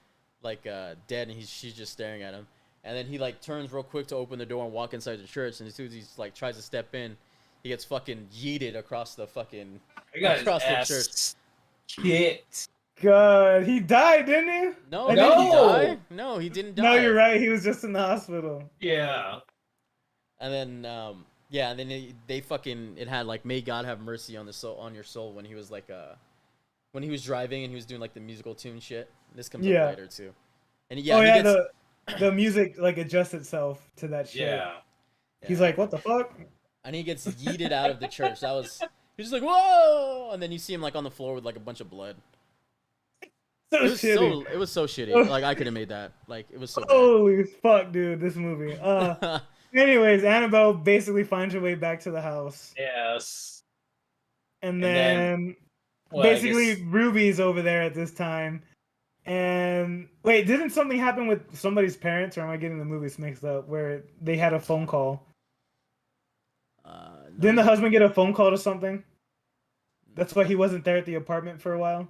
like dead, and she's just staring at him. And then he like turns real quick to open the door and walk inside the church. And as soon as he's like tries to step in, he gets fucking yeeted across the fucking across the church. Shit. God, he died, didn't he? No, I did think he No. die? No, he didn't die. No, you're right. He was just in the hospital. Yeah. And then yeah, and then they fucking it had like may God have mercy on your soul when he was like when he was driving and he was doing like the musical tune shit. This comes up later too. And yeah, he gets, the music like adjusts itself to that shit. Yeah. He's like, what the fuck? And he gets yeeted out of the church. He's just like, whoa! And then you see him like on the floor with like a bunch of blood. So shitty. It was so shitty. Like I could have made that. Like it was so bad. Holy fuck, dude, this movie. Anyways, Annabelle basically finds her way back to the house. Yes. And then well, I basically guess- Ruby's over there at this time. And wait, didn't something happen with somebody's parents, or am I getting the movies mixed up? Where they had a phone call. No. Didn't the husband get a phone call to something? That's why he wasn't there at the apartment for a while.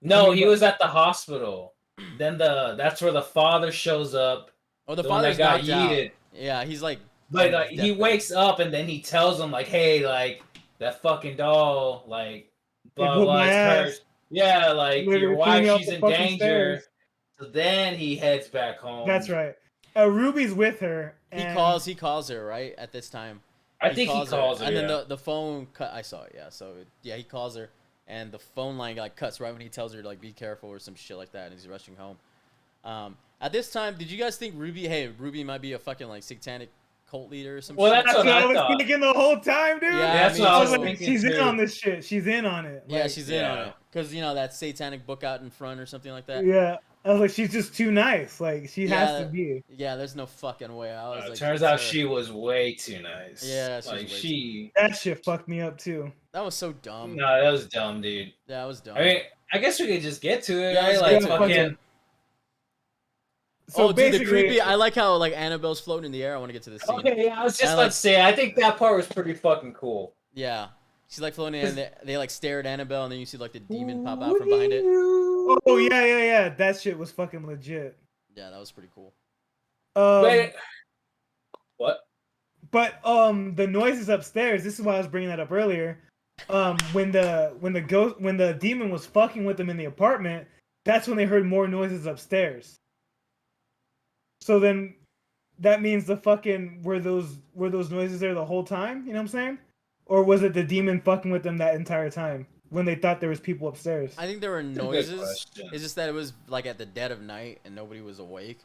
No, he was at the hospital. Then that's where the father shows up. Oh, the The one father's that got knocked out. yeeted. Yeah, he's like. But on he deathbed. wakes up and then he tells him like, "Hey, like that fucking doll, like blah whooped blah, my it's ass. cursed. Yeah, like Literally your threw wife, me off she's the in fucking danger." stairs. So then he heads back home. That's right. Ruby's with her. He And calls her right at this time. I think he calls her. and yeah. then the phone cut. I saw it. Yeah, so yeah, he calls her, and the phone line like cuts right when he tells her to like be careful or some shit like that, and he's rushing home. At this time, did you guys think Ruby might be a fucking like satanic cult leader or some Well, shit? that's That's what what I I was thought. thinking the whole time, dude. Yeah, That's me what I was too. thinking. She's in too. on this shit. She's in on it. Yeah, Like, she's in on yeah. it because that satanic book out in front or something like that. Yeah. I was like, she's just too nice. Like, she has to Yeah. be. Yeah, there's no fucking way. I was like, turns out she was way too nice. Yeah, she was like way she. That shit fucked me up too. that was so dumb. No, that was dumb, dude. Yeah, that was dumb. I mean, I guess we could just get to it. Yeah, right? let's Like get to it. fucking. So oh, dude, the basically, creepy. I like how like Annabelle's floating in the air. I want to get to this scene. Okay, yeah, I was just I about like- to say. I think that part was pretty fucking cool. Yeah, she's like floating, and they like stare at Annabelle, and then you see like the demon pop out from behind it. Oh yeah. That shit was fucking legit. Yeah, that was pretty cool. Wait, what? But the noises upstairs. This is why I was bringing that up earlier. When the demon was fucking with them in the apartment, that's when they heard more noises upstairs. So then, that means the fucking were those noises there the whole time? You know what I'm saying? Or was it the demon fucking with them that entire time when they thought there was people upstairs? I think there were a good noises. question. It's just that it was like at the dead of night and nobody was awake,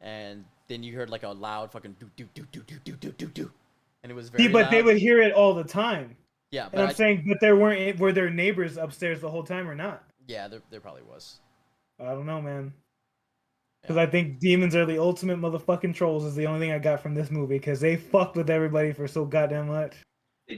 and then you heard like a loud fucking do do do do do do do do do, and it was very. See, but loud. they would hear it all the time. Yeah, And but I'm saying, but were there neighbors upstairs the whole time or not? Yeah, there probably was. I don't know, man. Because I think demons are the ultimate motherfucking trolls is the only thing I got from this movie. Because they fucked with everybody for so goddamn much.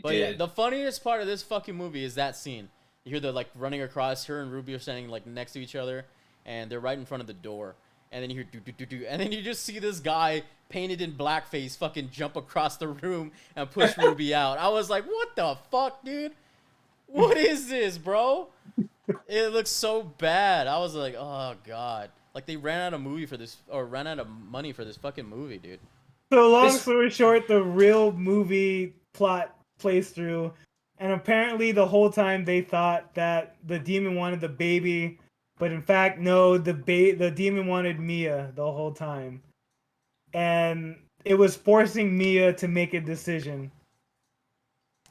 But yeah, the funniest part of this fucking movie is that scene. You hear the like running across. Her and Ruby are standing like next to each other, and they're right in front of the door. And then you hear do do do do, and then you just see this guy painted in blackface fucking jump across the room and push Ruby out. I was like, what the fuck, dude? What is this, bro? It looks so bad. I was like, oh god. Like they ran out of money for this fucking movie, dude. So long story short, the real movie plot plays through, and apparently the whole time they thought that the demon wanted the baby, but in fact no, the demon wanted Mia the whole time, and it was forcing Mia to make a decision.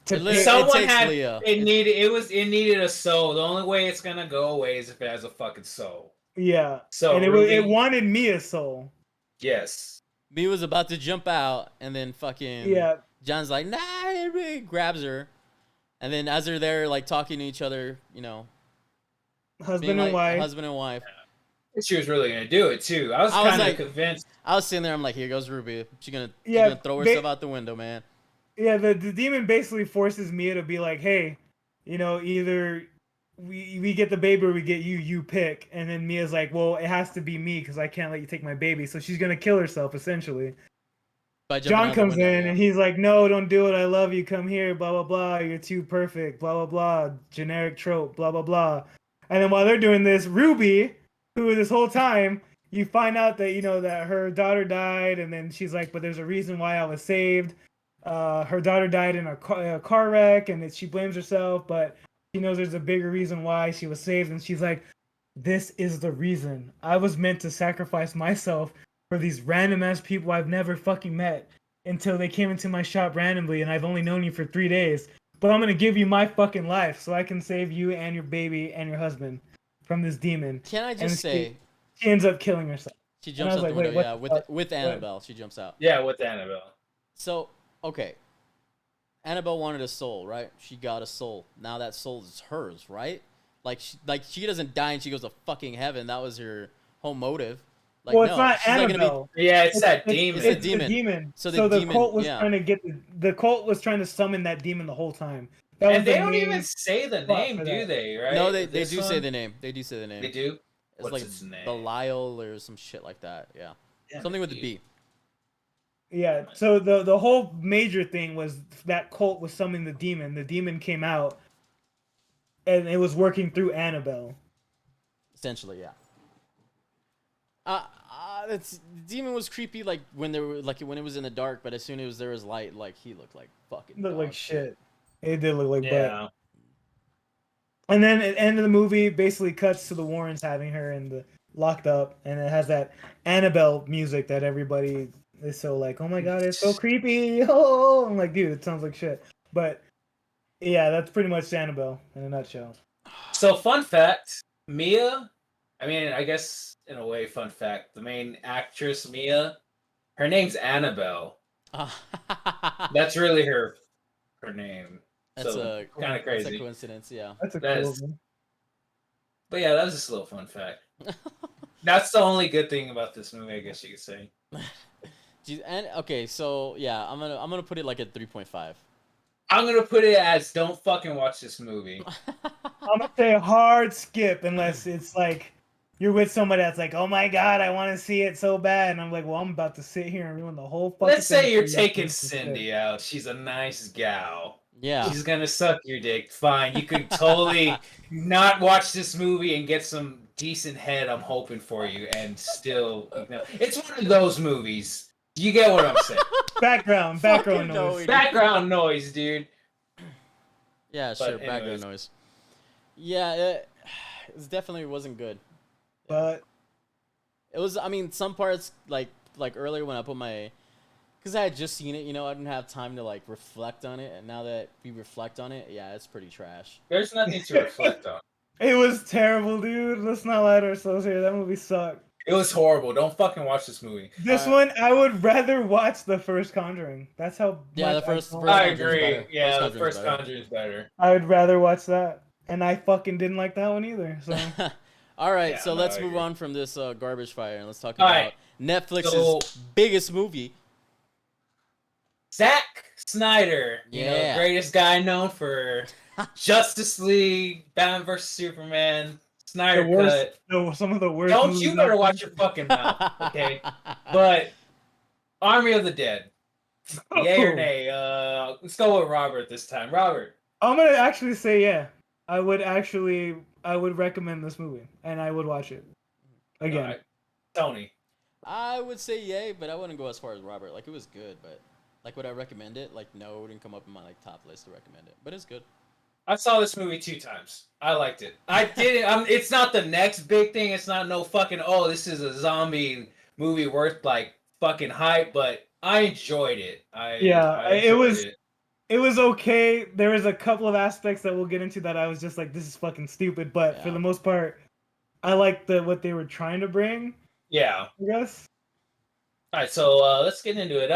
Someone had Leah. It needed a soul. The only way it's gonna go away is if it has a fucking soul. Yeah. So and it wanted Mia's soul. Yes. Mia was about to jump out, and then fucking John's like, nah, it really grabs her, and then as they're there like talking to each other, you know, husband and wife. She was really gonna do it too. I was kind of convinced. I was sitting there. I'm like, here goes Ruby. She's gonna throw herself out the window, man. Yeah, the demon basically forces Mia to be like, hey, you know, either we get the baby or we get you. You pick. And then Mia's like, well, it has to be me because I can't let you take my baby. So she's gonna kill herself essentially. John comes in and he's like, no, don't do it. I love you. Come here. Blah blah blah. You're too perfect. Blah blah blah. Generic trope. Blah blah blah. And then while they're doing this, Ruby, who this whole time you find out that that her daughter died, and then she's like, but there's a reason why I was saved. Her daughter died in a car wreck, and she blames herself, but she knows there's a bigger reason why she was saved, and she's like, this is the reason. I was meant to sacrifice myself for these random ass people I've never fucking met until they came into my shop randomly, and I've only known you for 3 days. But I'm gonna give you my fucking life so I can save you and your baby and your husband from this demon. Can I just say, she ends up killing herself. She jumps out the window, with Annabelle. She jumps out. Yeah, with Annabelle. So, okay. Annabelle wanted a soul, right? She got a soul. Now that soul is hers, right? Like she doesn't die and she goes to fucking heaven. That was her whole motive. Like, well, it's not Annabelle. It's that demon. It's the demon. So the cult was trying to get the cult was trying to summon that demon the whole time. And they don't even say the name, do they? Right? No, they do say the name. They do say the name. They do. It's What's like its name? Belial or some shit like that. Yeah, something with the B. Yeah. So the whole major thing was that cult was summoning the demon. The demon came out, and it was working through Annabelle. Essentially, yeah. The demon was creepy, like when it was in the dark, but as soon as there was light, like he looked like fucking. Looked like shit. It did look like butt. And then at the end of the movie, basically cuts to the Warrens having her locked up, and it has that Annabelle music that everybody is so like, oh my god, it's so creepy. Oh, I'm like, dude, it sounds like shit. But yeah, that's pretty much Annabelle in a nutshell. So fun fact, Mia. I mean, I guess in a way, fun fact. The main actress, Mia, her name's Annabelle. That's really her name. That's so, kind of crazy. That's a coincidence, yeah. That's a cool one. But yeah, that was just a little fun fact. That's the only good thing about this movie, I guess you could say. And okay, so yeah, I'm gonna put it like at 3.5. I'm gonna put it as don't fucking watch this movie. I'm gonna say hard skip unless it's like you're with somebody that's like, oh my god, I want to see it so bad, and I'm like, well, I'm about to sit here and ruin the whole fucking. Let's say you're taking Cindy out. She's a nice gal. Yeah. She's gonna suck your dick. Fine. You could totally not watch this movie and get some decent head. I'm hoping for you, and still, it's one of those movies. You get what I'm saying? Background noise. Background noise, dude. Yeah, sure. Background noise. Yeah, it definitely wasn't good. But it was. I mean, some parts like earlier when I put my. Because I had just seen it, I didn't have time to, like, reflect on it. And now that we reflect on it, yeah, it's pretty trash. There's nothing to reflect on. It was terrible, dude. Let's not lie to ourselves here. That movie sucked. It was horrible. Don't fucking watch this movie. This one, I would rather watch the first Conjuring. That's how the first I agree. Yeah, the first Conjuring is better. I would rather watch that. and I fucking didn't like that one either. So All right, Yeah, so no, let's I move agree. on from this garbage fire and let's talk All about right, Netflix's so biggest movie. Zack Snyder, Yeah. greatest guy known for Justice League, Batman vs Superman, the Snyder worst, Cut. some of the worst Don't movies you better out watch your fucking mouth, okay? But Army of the Dead, there. yay or nay? Let's go with Robert this time. Robert, I'm gonna actually say yeah. I would recommend this movie, and I would watch it all again. right, Tony. I would say yay, but I wouldn't go as far as Robert. Like, it was good, but like, would I recommend it? Like, no, it wouldn't come up in my like top list to recommend it, but it's good. I saw this movie 2 times. I liked it. I didn't. It's not the next big thing. It's not no fucking. Oh, this is a zombie movie worth like fucking hype. But I enjoyed it. Yeah, I enjoyed it. it was okay. There was a couple of aspects that we'll get into that I was just like, this is fucking stupid. But for Yeah. the most part, I liked what they were trying to bring. Yeah. I guess. All right. So let's get into it.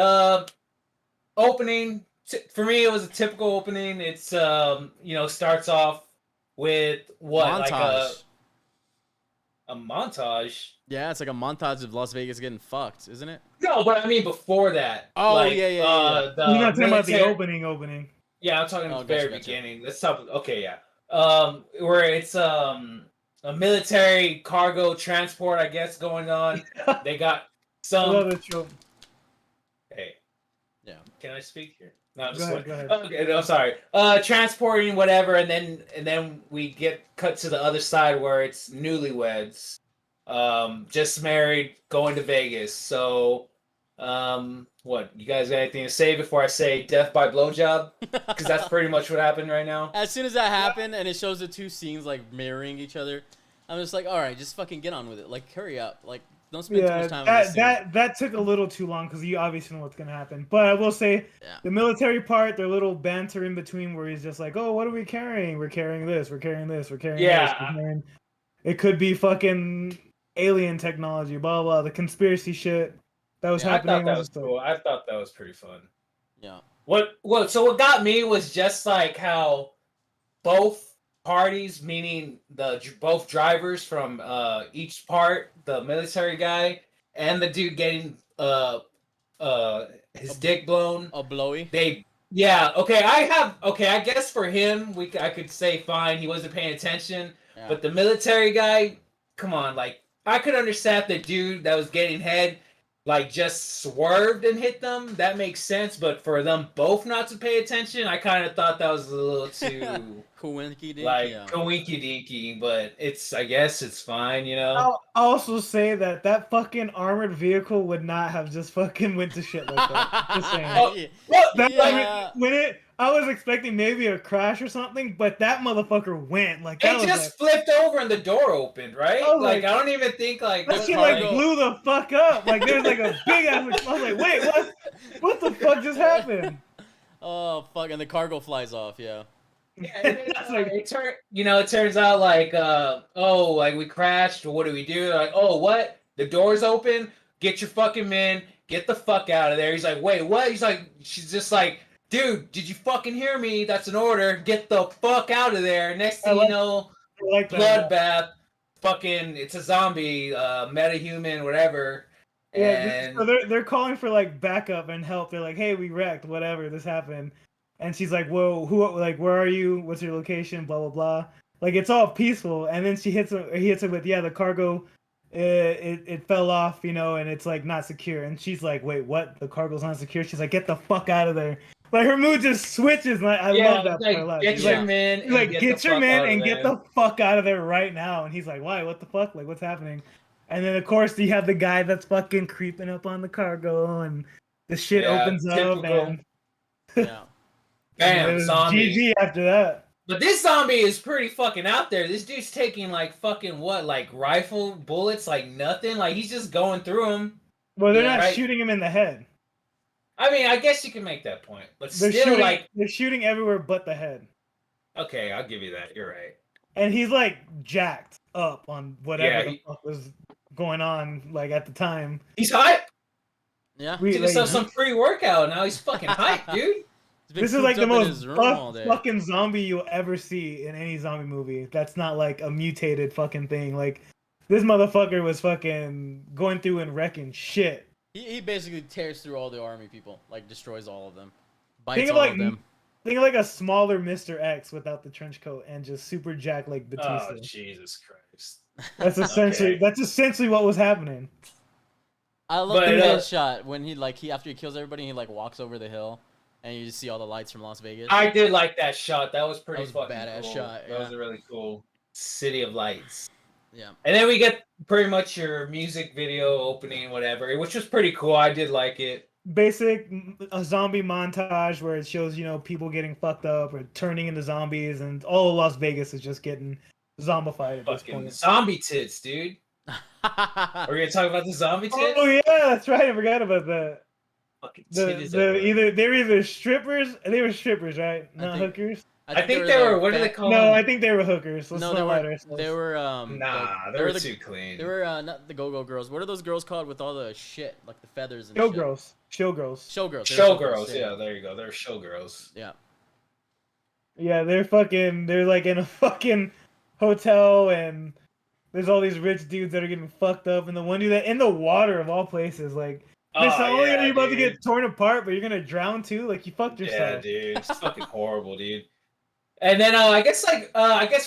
Opening for me, it was a typical opening. It's starts off with what like Montage. a montage. Yeah, it's like a montage of Las Vegas getting fucked, isn't it? No, but I mean before that. Oh, like, yeah. The You're not talking about the military- opening. Yeah, I'm talking Oh, at the very gotcha. beginning. Let's talk. Okay, yeah. Where it's a military cargo transport, I guess, going on. They got I love some. the trope. Hey, Yeah. can I speak here? No, Go just ahead, go ahead. Okay, no, sorry. Transporting whatever, and then we get cut to the other side where it's newlyweds, just married, going to Vegas. So, what you guys got anything to say before I say death by blowjob? Because that's pretty much what happened right now. As soon as that happened and it shows the two scenes like mirroring each other, I'm just like, all right, just fucking get on with it. Like, hurry up. Like, don't spend too Yeah, much time on this scene. that took a little too long because you obviously know what's gonna happen. But I will say, Yeah. the military part, their little banter in between, where he's just like, "Oh, what are we carrying? We're carrying this. We're carrying this. We're carrying this. Yeah. We're carrying... It could be fucking alien technology, blah blah. The conspiracy shit that was Yeah, I happening. thought that I was just like, cool. I thought that was pretty fun. Yeah. So what got me was just like how both parties, meaning both drivers from each part, the military guy and the dude getting his dick blown. A blowy. I guess for him I could say fine, he wasn't paying attention. Yeah. But the military guy, come on, like I could understand the dude that was getting head like just swerved and hit them. That makes sense, but for them both not to pay attention, I kind of thought that was a little too Coinky dinky. like Yeah. coinky dinky. But I guess it's fine, you know. I'll also say that fucking armored vehicle would not have just fucking went to shit like that. Just saying. Yeah. That's Yeah. I was expecting maybe a crash or something, but that motherfucker went like that. It Was just flipped over and the door opened, right? I was Like like- I don't even think like that the shit like cargo- blew the fuck up. Like there's like a big ass. I was like, wait, what the fuck just happened? Oh fuck! And the cargo flies off. Yeah. Yeah, and then, That's like- it turns out like, like we crashed. What do we do? They're like, oh, what? The door's open. Get your fucking men. Get the fuck out of there. He's like, wait, what? He's like, she's just like, dude, did you fucking hear me? That's an order. Get the fuck out of there. Next thing you know, I like that. bloodbath. Fucking, it's a zombie, metahuman, whatever. Yeah, And so they're calling for like backup and help. They're like, hey, we wrecked, whatever, this happened. And she's like, whoa, where are you? What's your location? Blah blah blah. Like it's all peaceful, and then he hits her with, yeah, the cargo, it fell off, and it's like not secure. And she's like, wait, what? The cargo's not secure? She's like, get the fuck out of there. Like her mood just switches, and I love that part a lot. Get She's your like, men. she's like, get your man and get the the fuck out of there right now. And he's like, why? What the fuck? Like, what's happening? And then of course you have the guy that's fucking creeping up on the cargo, and the shit opens up, typical. and Yeah. Bam, it was zombie. GG after that. But this zombie is pretty fucking out there. This dude's taking like fucking what, like rifle bullets, like nothing. Like he's just going through them. Well, they're Yeah, not right. shooting him in the head. I mean, I guess you can make that point, but They're still, shooting, like, they're shooting everywhere but the head. okay, I'll give you that. You're right. And he's like jacked up on whatever Yeah, the fuck was going on, like at the time. He's hype. Yeah. We Did like, himself some pre-workout. Now he's fucking hype, dude. He's been This is like cooped the up in his most room all day. fucking zombie you'll ever see in any zombie movie. That's not like a mutated fucking thing. Like this motherfucker was fucking going through and wrecking shit. He basically tears through all the army people, like destroys all of them, bites Think of all like of them. think of like a smaller Mr. X without the trench coat and just super jacked like Batista. Oh Jesus Christ! That's essentially Okay. that's essentially what was happening. I love But, the headshot when he after he kills everybody, he like walks over the hill, and you just see all the lights from Las Vegas. I did like that shot. That was pretty That was a fucking badass cool. shot, That was yeah. a really cool City of Lights. Yeah. And then we get pretty much your music video opening, whatever, which was pretty cool. I did like it. Basic a zombie montage where it shows people getting fucked up or turning into zombies, and all of Las Vegas is just getting zombified at this Fucking point. zombie tits, dude. Are we gonna talk about the zombie tits? Oh yeah, that's right. I forgot about that. Fucking They titties everywhere. were either strippers. They were strippers, right? I Not think- hookers. I think they were. What do they call No, them? I think they were hookers. Let's No, not they lie to were. ourselves. They were Nah, they they were the, too clean. They were not the go-go girls. What are those girls called with all the shit, like the feathers and showgirls. shit? Showgirls. Showgirls. They were Showgirls. Yeah, there you go. They're showgirls. Yeah. Yeah, they're like in a fucking hotel, and there's all these rich dudes that are getting fucked up, and the one dude that in the water of all places, like, Oh, not only yeah, are you about to dude. get torn apart, but you're gonna drown too. Like you fucked Yeah, yourself. dude, it's fucking horrible, dude. And then I guess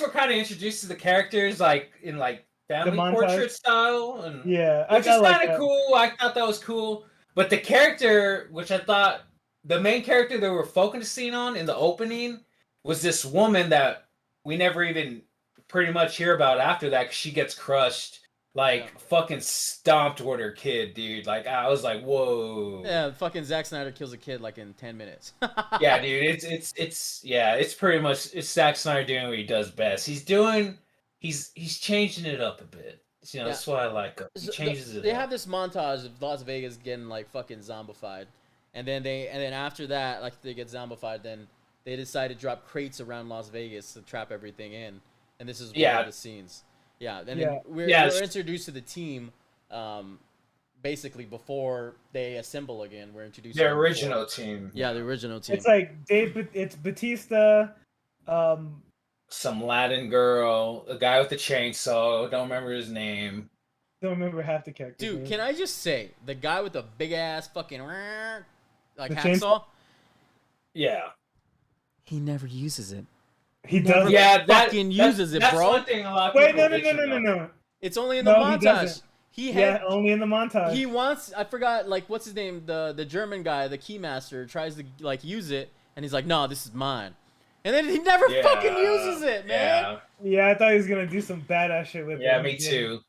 we're kind of introduced to the characters like in like family montage? portrait style, and Yeah, which I is like kind of that. cool. I thought that was cool. But the character, which I thought the main character they were focusing on in the opening, was this woman that we never even pretty much hear about after that. 'Cause she gets crushed, like fucking stomped with her kid, dude. Like I was like, whoa. Yeah, fucking Zack Snyder kills a kid like in 10 minutes. Yeah, dude, it's pretty much it's Zack Snyder doing what he does best. He's changing it up a bit. You know, Yeah. that's why I like him. He So changes it They up. have this montage of Las Vegas getting like fucking zombified, and then after that, like they get zombified, then they decide to drop crates around Las Vegas to trap everything in, and this is one Yeah. of the scenes. Yeah, and Yeah. then we're introduced to the team, basically before they assemble again. We're introduced The to them original before. team. Yeah, the original team. It's like it's Batista, Some Latin girl, a guy with the chainsaw, don't remember his name. don't remember half the characters. Dude, can I just say the guy with the big ass fucking like The hacksaw? Yeah. He never uses it. He never- does? Yeah, fucking uses it, that's bro. one thing a lot of Wait, people no, bitch about. no. It's only in the No, he montage. doesn't. He Yeah, had only in the montage. he wants I forgot like what's his name, the German guy, the keymaster tries to like use it and he's like, "No, this is mine." And then he never Yeah, fucking uses it, man. Yeah, I thought he was gonna do some badass shit with it. Yeah, me He didn't. too.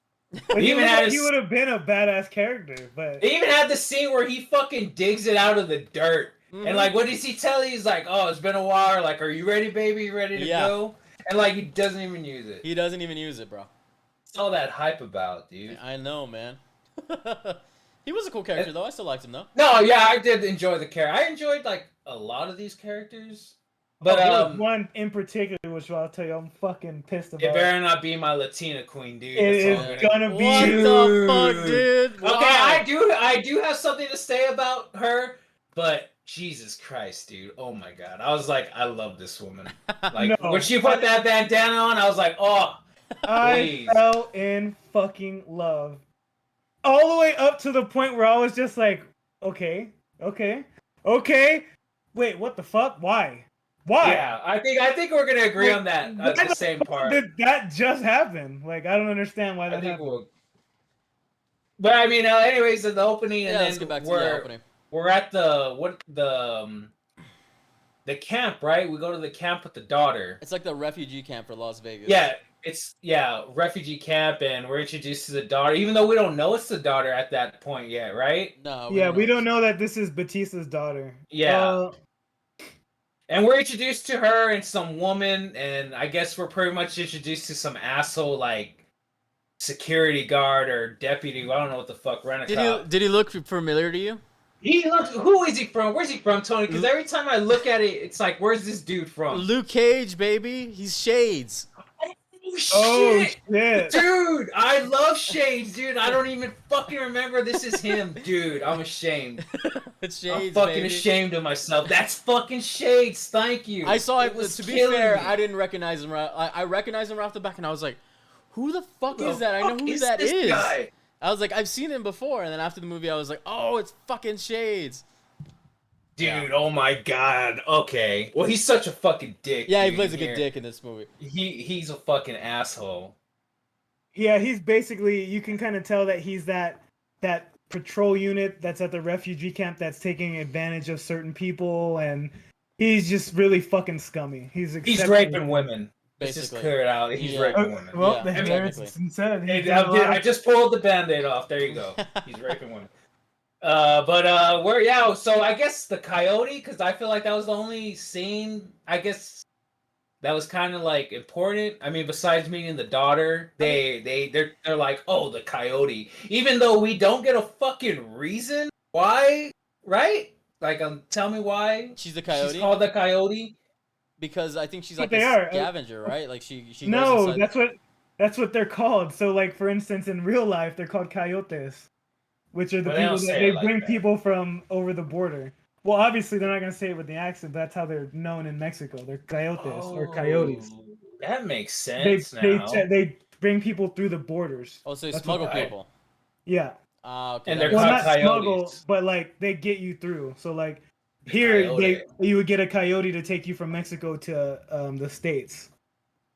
Like, He even had his- he would have been a badass character, but They even had the scene where he fucking digs it out of the dirt. Mhm. And like, what does he tell you? He's like, "Oh, it's been a while. Like, are you ready, baby? You ready to Yeah. go?" And like, he doesn't even use it. He doesn't even use it, bro. What's all that hype about, dude? I know, man. He was a cool character though. I still liked him though. No, yeah, I did enjoy the character. I enjoyed like a lot of these characters, but there's one in particular which I'll tell you I'm fucking pissed about. it better not be my Latina queen, dude. It That's all is I'm gonna be. What the fuck, dude? Okay, Why? I do have something to say about her, but Jesus Christ, dude! Oh my God, I was like, I love this woman. Like No. when she put that bandana on, I was like, oh, I please. fell in fucking love. All the way up to the point where I was just like, okay. Wait, what the fuck? Why? Yeah, I think we're gonna agree on that. Why The same fuck part. Did that just happen? Like, I don't understand why I that think happened. we'll. But I mean, anyways, in the opening, and Yeah, then let's get back to the opening. we're at the camp, right? We go to the camp with the daughter. It's like the refugee camp for Las Vegas. Yeah, it's refugee camp, and we're introduced to the daughter, even though we don't know it's the daughter at that point yet, right? No. Yeah, we don't know that this is Batista's daughter. Yeah. And we're introduced to her and some woman, and I guess we're pretty much introduced to some asshole like security guard or deputy. I don't know what the fuck. Did he look familiar to you? He looks. Who is he from? Where's he from, Tony? Because every time I look at it, it's like, where's this dude from? Luke Cage, baby. He's Shades. Oh shit! shit! Dude, I love Shades, dude. I don't even fucking remember this is him, dude. I'm ashamed. It's I'm Shades, fucking baby. ashamed of myself. That's fucking Shades. Thank you. I saw it. was To be killing fair, me. I didn't recognize him. I recognized him right off the back, and I was like, "Who the fuck Who the is that? I know fuck who is that this is." guy? I was like, "I've seen him before," and then after the movie, I was like, "Oh, it's fucking Shades." Dude, Yeah. oh my god. Okay. Well, he's such a fucking dick. Yeah, he dude, plays a in good here. dick in this movie. He's a fucking asshole. Yeah, he's basically. You can kind of tell that he's that patrol unit that's at the refugee camp that's taking advantage of certain people, and he's just really fucking scummy. He's raping women. Let's just Basically. clear it out. He's Yeah. raping women. Well, Yeah, there technically. it's said. Hey, He's done a lot I of- just pulled the band-aid off. There you go. He's raping women. Where, yeah, so I guess the coyote, because I feel like that was the only scene, I guess, that was kind of like important. I mean, besides meeting the daughter, they're like, oh, the coyote. Even though we don't get a fucking reason why, right? Like, tell me why She's the coyote. she's called the coyote. Because I think she's But like they a are. scavenger, right? Like she goes No, inside. that's what they're called. So, like for instance, in real life, they're called coyotes, which are the But they people don't that say they it like bring that. people from over the border. Well, obviously, they're not gonna say it with the accent. But that's how they're known in Mexico. They're coyotes or coyotes. Oh, that makes They sense now. they bring people through the borders. Oh, so they That's smuggle what- people. Yeah. Ah, okay. And that they're makes Well, called not sense. smuggle, coyotes. but like they get you through. So like The here coyote. you would get a coyote to take you from Mexico to the States.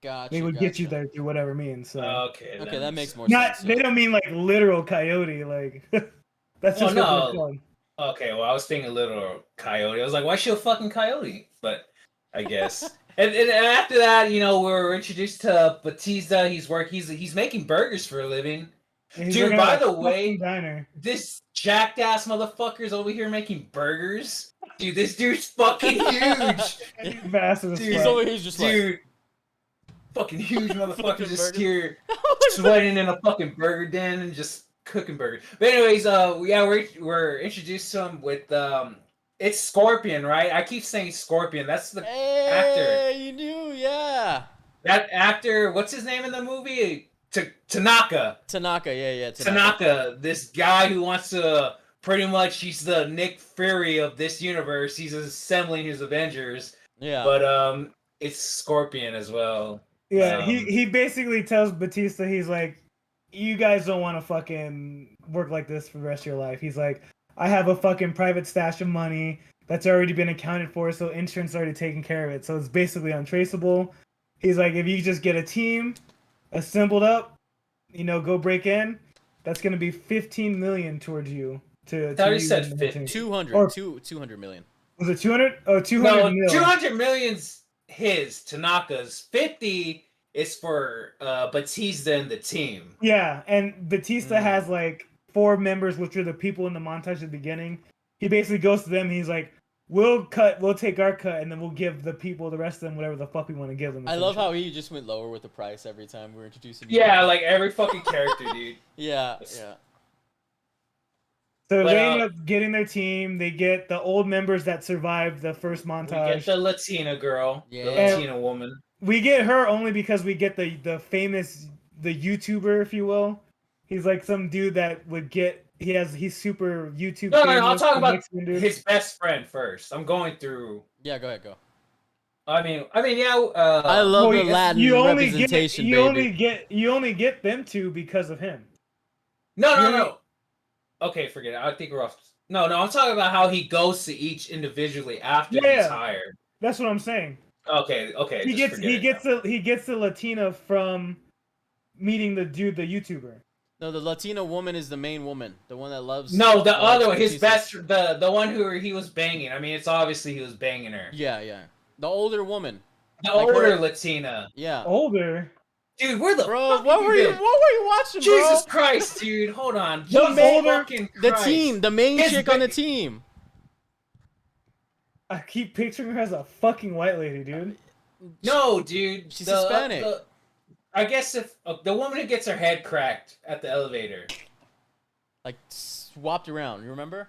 Gotcha. They would get you gotcha. there through whatever means. So Okay. Okay, that makes more not sense. they Yeah. don't mean like literal coyote. Like that's Oh, just what no. they're called. Okay, well, I was thinking little coyote. I was like, why is she a fucking coyote? But I guess. and after that, we were introduced to Batista. He's making burgers for a living. And he's Dude, working by at a the fucking way, diner. this jacked ass motherfucker's over here making burgers. Dude, this dude's fucking huge. He's massive as Dude, He's fuck. over here just like. Dude, fucking huge motherfucker Fucking just burgers. here sweating in a fucking burger den and just cooking burgers. But anyways, yeah, we're introduced to him with it's Scorpion, right? I keep saying Scorpion. That's the actor. Hey, you knew, yeah. That actor, what's his name in the movie? Tanaka. Tanaka, yeah. Tanaka, this guy who wants to pretty much, he's the Nick Fury of this universe. He's assembling his Avengers. Yeah. But it's Scorpion as well. Yeah, he basically tells Batista, he's like, you guys don't want to fucking work like this for the rest of your life. He's like, I have a fucking private stash of money that's already been accounted for, so insurance already taken care of it. So it's basically untraceable. He's like, if you just get a team assembled up, go break in, that's gonna be 15 million towards you. I thought he said use 50. 200, Or- 200 million. Was it 200? Oh, 200 No, mil. 200 million's his, Tanaka's. 50 is for Batista and the team. Yeah, and Batista Mm. has like 4 members, which are the people in the montage at the beginning. He basically goes to them. He's like, "We'll take our cut, and then we'll give the people, the rest of them, whatever the fuck we want to give them." I love how he just went lower with the price every time we were introducing you. Yeah, like every fucking character, dude. Yeah. So But, they end up getting their team. They get the old members that survived the first We get montage. the Latina girl, Yeah. the Latina woman. We get her only because we get the famous YouTuber, if you will. He's like some dude that would get. He's super YouTube. No, famous, I'll talk the about Mexican dude. his best friend first. I'm going through. Yeah, go ahead, go. I mean, yeah. I love the Well, Latin you only representation, you only get them two because of him. No. Okay, forget it. I think we're off. No, I'm talking about how he goes to each individually after he's Yeah. hired. That's what I'm saying. Okay. He just forget it. he gets the Latina from meeting the dude, the YouTuber. No, the Latina woman is the main woman, the one that loves. No, the loves other one, his Batista. best, the one who he was banging. I mean, it's obviously he was banging her. Yeah. The older woman. The Like older her- Latina. Yeah. Older. Dude, where the Bro, fuck what have were you you been? watching, Jesus bro? Christ, dude! Hold on. The Jesus main- fucking The Christ. team, the main His chick ba- on the team. I keep picturing her as a fucking white lady, dude. No, dude. She's Hispanic. I guess if the woman who gets her head cracked at the elevator. Like swapped around. You remember?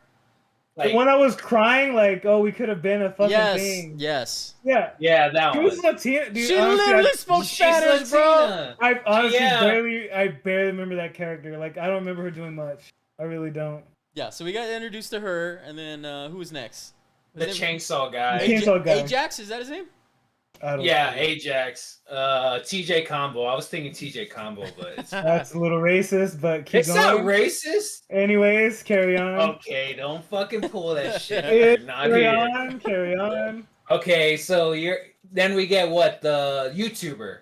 The one that was crying, like, oh, we could have been a fucking Yes, thing. yes. Yeah. Yeah, that She one. was Latina, dude. She honestly, literally spoke She's Spanish, bro. Latina. I honestly Yeah. I barely remember that character. Like, I don't remember her doing much. I really don't. Yeah, so we got introduced to her, and then who was next? The His name- chainsaw guy. The chainsaw guy. Ajax, is that his name? I don't Yeah, know. Ajax. TJ Combo. I was thinking TJ Combo, but it's That's a little racist, but keep it's going. not racist. Anyways, carry on. Okay, don't fucking pull that shit. Yeah, You're not carry here. on, carry on. Okay, so then we get what? The YouTuber.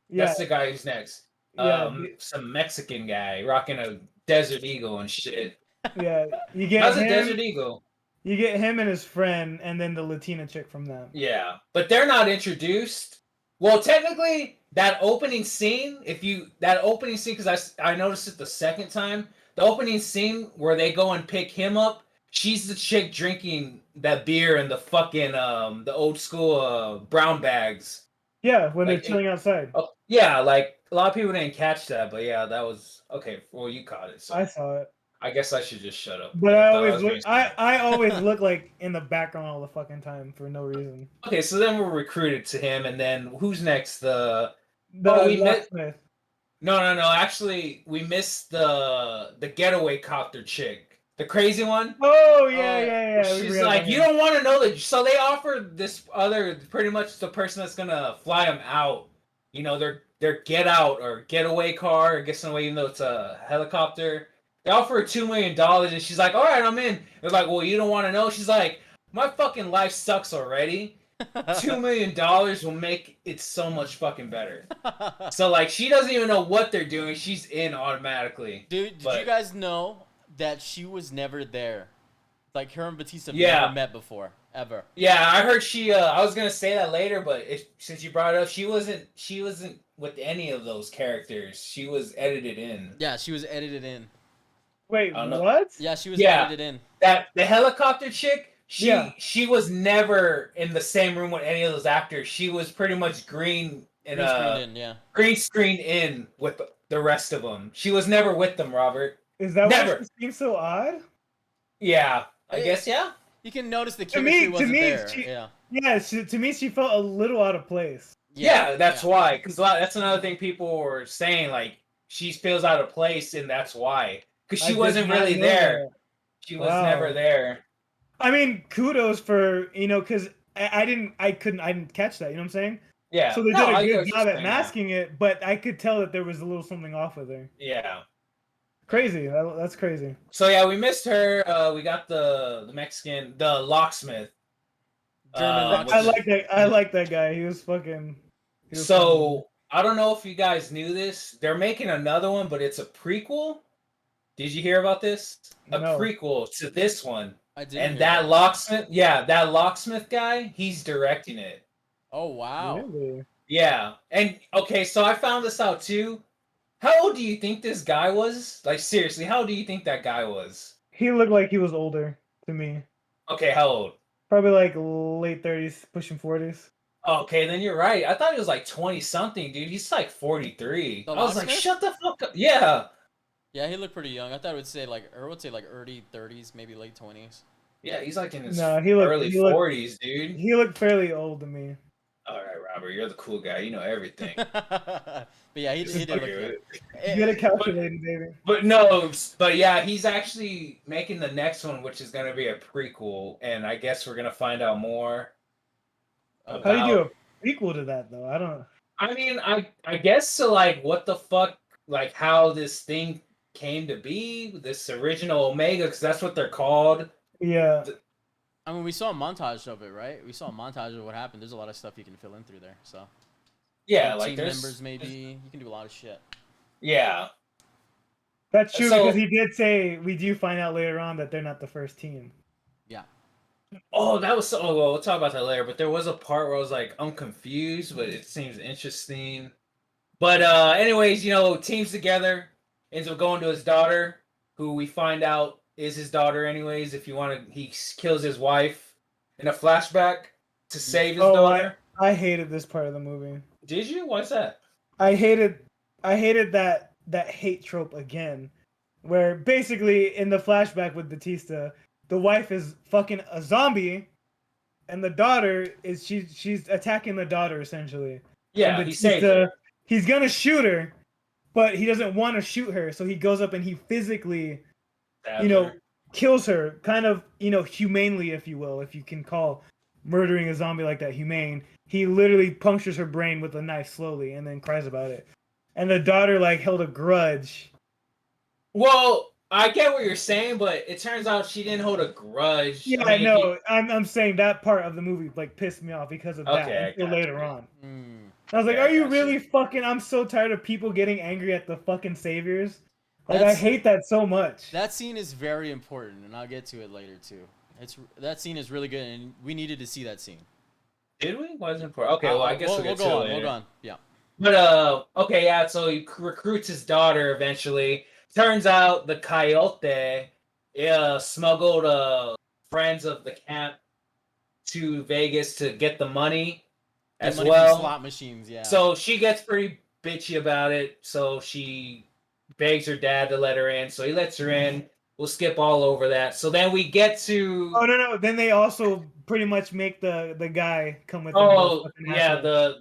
Yeah, That's the guy who's next. yeah, Some Mexican guy rocking a Desert Eagle and shit. yeah. You get How's a him. Desert Eagle? You get him and his friend, and then the Latina chick from them. Yeah, but they're not introduced. Well, technically, that opening scene, because I noticed it the second time, the opening scene where they go and pick him up, she's the chick drinking that beer in the fucking the old school brown bags. Yeah, when Like, they're chilling outside. Oh, yeah, like a lot of people didn't catch that, but yeah, that was okay. Well, you caught it, so I saw it, I guess I should just shut up. but I I thought always was look. being smart. I always look like in the background all the fucking time for no reason. Okay, so then we're recruited to him, and then who's next? The we met. locksmith. No. Actually, we missed the getaway copter chick, the crazy one. Oh yeah. we She's forgot like, about you him. don't want to know that. So they offered this other, pretty much the person that's gonna fly them out. You know, their get out or getaway car or get some way, even though it's a helicopter. They offer her $2 million, and she's like, all right, I'm in. They're like, well, you don't want to know. She's like, my fucking life sucks already. $2 million will make it so much fucking better. So like, she doesn't even know what they're doing. She's in automatically. Dude, did you guys know that she was never there? Like, her and Batista never met before, ever. Yeah, I heard she. I was gonna say that later, but since you brought it up, she wasn't with any of those characters. She was edited in. Yeah, she was edited in. Wait, I don't know. what? Yeah, she was edited in. That the helicopter chick. She was never in the same room with any of those actors. she was pretty much green screened in with the rest of them. She was never with them, Robert. Is that Never. why she seems so odd? Yeah, I guess yeah. You can notice the To me, chemistry wasn't there. she- Yeah. Yeah, to me, she felt a little out of place. Yeah, that's why. Because that's another thing people were saying. Like, she feels out of place, and that's why. Because she I wasn't did not really know there. that. She was Wow. never there. I mean, kudos for because I didn't catch that. You know what I'm saying? Yeah. So they No, did I a get good what you're job at saying, masking it, but I could tell that there was a little something off with her. Yeah. Crazy. That's crazy. So yeah, we missed her. We got the Mexican, the locksmith. German I like that guy. He was fucking. So I don't know if you guys knew this. They're making another one, but it's a prequel. Did you hear about this? A No. prequel to this one. I did. And that locksmith, that locksmith guy, he's directing it. Oh wow. Really? Yeah. And okay, so I found this out too. How old do you think this guy was? Like, seriously, how old do you think that guy was? He looked like he was older to me. Okay, how old? Probably like late 30s, pushing 40s. Okay, then you're right. I thought he was like 20 something, dude. He's like 43. The I was like, locksmith? shut the fuck up. Yeah. Yeah, he looked pretty young. I thought it would say like early 30s, maybe late 20s. Yeah, he's like in his he looked- early he looked- 40s, dude. He looked fairly old to me. All right, Robert, you're the cool guy. You know everything. But yeah, he did look young. Get it calculated, baby. But yeah, he's actually making the next one, which is going to be a prequel, and I guess we're going to find out more. How do you do a prequel to that though? I don't. I mean, I guess so. Like, what the fuck? Like, how this thing came to be, this original Omega, because that's what they're called. Yeah. I mean, we saw a montage of it, right? We saw a montage of what happened. There's a lot of stuff you can fill in through there. So Yeah, like team there's members, maybe you can do a lot of shit. Yeah. That's true So- because he did say we do find out later on that they're not the first team. Yeah. Oh, that was so. Oh, well, we'll talk about that later. But there was a part where I was like, I'm confused, but it seems interesting. But anyways, teams together, ends up going to his daughter, who we find out is his daughter. Anyways, if you want to, he kills his wife in a flashback to save his daughter. I hated this part of the movie. Did you? Why's that? I hated that hate trope again, where basically in the flashback with Batista, the wife is fucking a zombie, and the daughter is she's attacking the daughter essentially. Yeah, And he saves her. he's gonna shoot her, but he doesn't want to shoot her, so he goes up and he physically, Stabs her. kills her, kind of, humanely, if you will, if you can call murdering a zombie like that humane. He literally punctures her brain with a knife slowly and then cries about it. And the daughter like held a grudge. Well, I get what you're saying, but it turns out she didn't hold a grudge. Yeah, I mean, no, I'm saying that part of the movie like pissed me off because of that Okay, I until got later you. on. Mm. I was like, Yeah, are I you got really you. fucking? I'm so tired of people getting angry at the fucking saviors. Like, I That's- hate that so much. That scene is very important, and I'll get to it later too. That scene is really good, and we needed to see that scene. Did we? Wasn't important. Okay, well, I guess we'll get go to it on. later. We'll go on. Yeah. But okay, yeah. So he recruits his daughter eventually. Turns out the coyote, smuggled friends of the camp to Vegas to get the money Get as money well. from slot machines. Yeah. So she gets pretty bitchy about it. So she begs her dad to let her in. So he lets her in. We'll skip all over that. So then we get to. Oh no! Then they also pretty much make the guy come with them. Oh yeah, the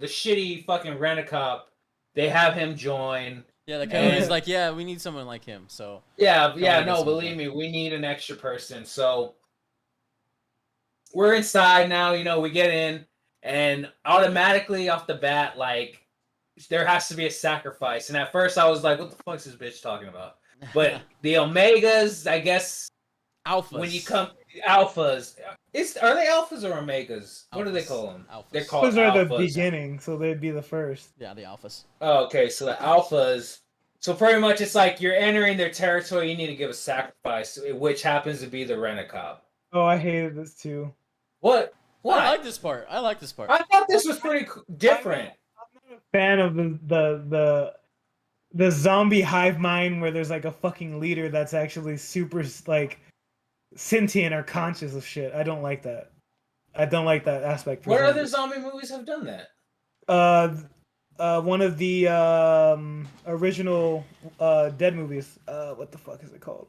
shitty fucking rent-a-cop. They have him join. Yeah, the coyote's like, yeah, we need someone like him. So Yeah, Come yeah, on, no, this one, believe me, we need an extra person. So we're inside now, we get in, and automatically off the bat, like, there has to be a sacrifice. And at first I was like, what the fuck's this bitch talking about? But the Omegas, I guess, alphas. when you come, alphas, are they alphas or Omegas? What do they Alphas. call them? Alphas. They're called Those are alphas. the beginning, so they'd be the first. Yeah, the alphas. Oh, okay, so the alphas. So pretty much it's like you're entering their territory, you need to give a sacrifice, which happens to be the rent-a-cop. Oh, I hated this too. What? Why? I like this part. I thought this was pretty different. I'm not a fan of the zombie hive mind where there's like a fucking leader that's actually super like sentient or conscious of shit. I don't like that. I don't like that aspect. What other zombie movies have done that? One of the original Dead movies. What the fuck is it called?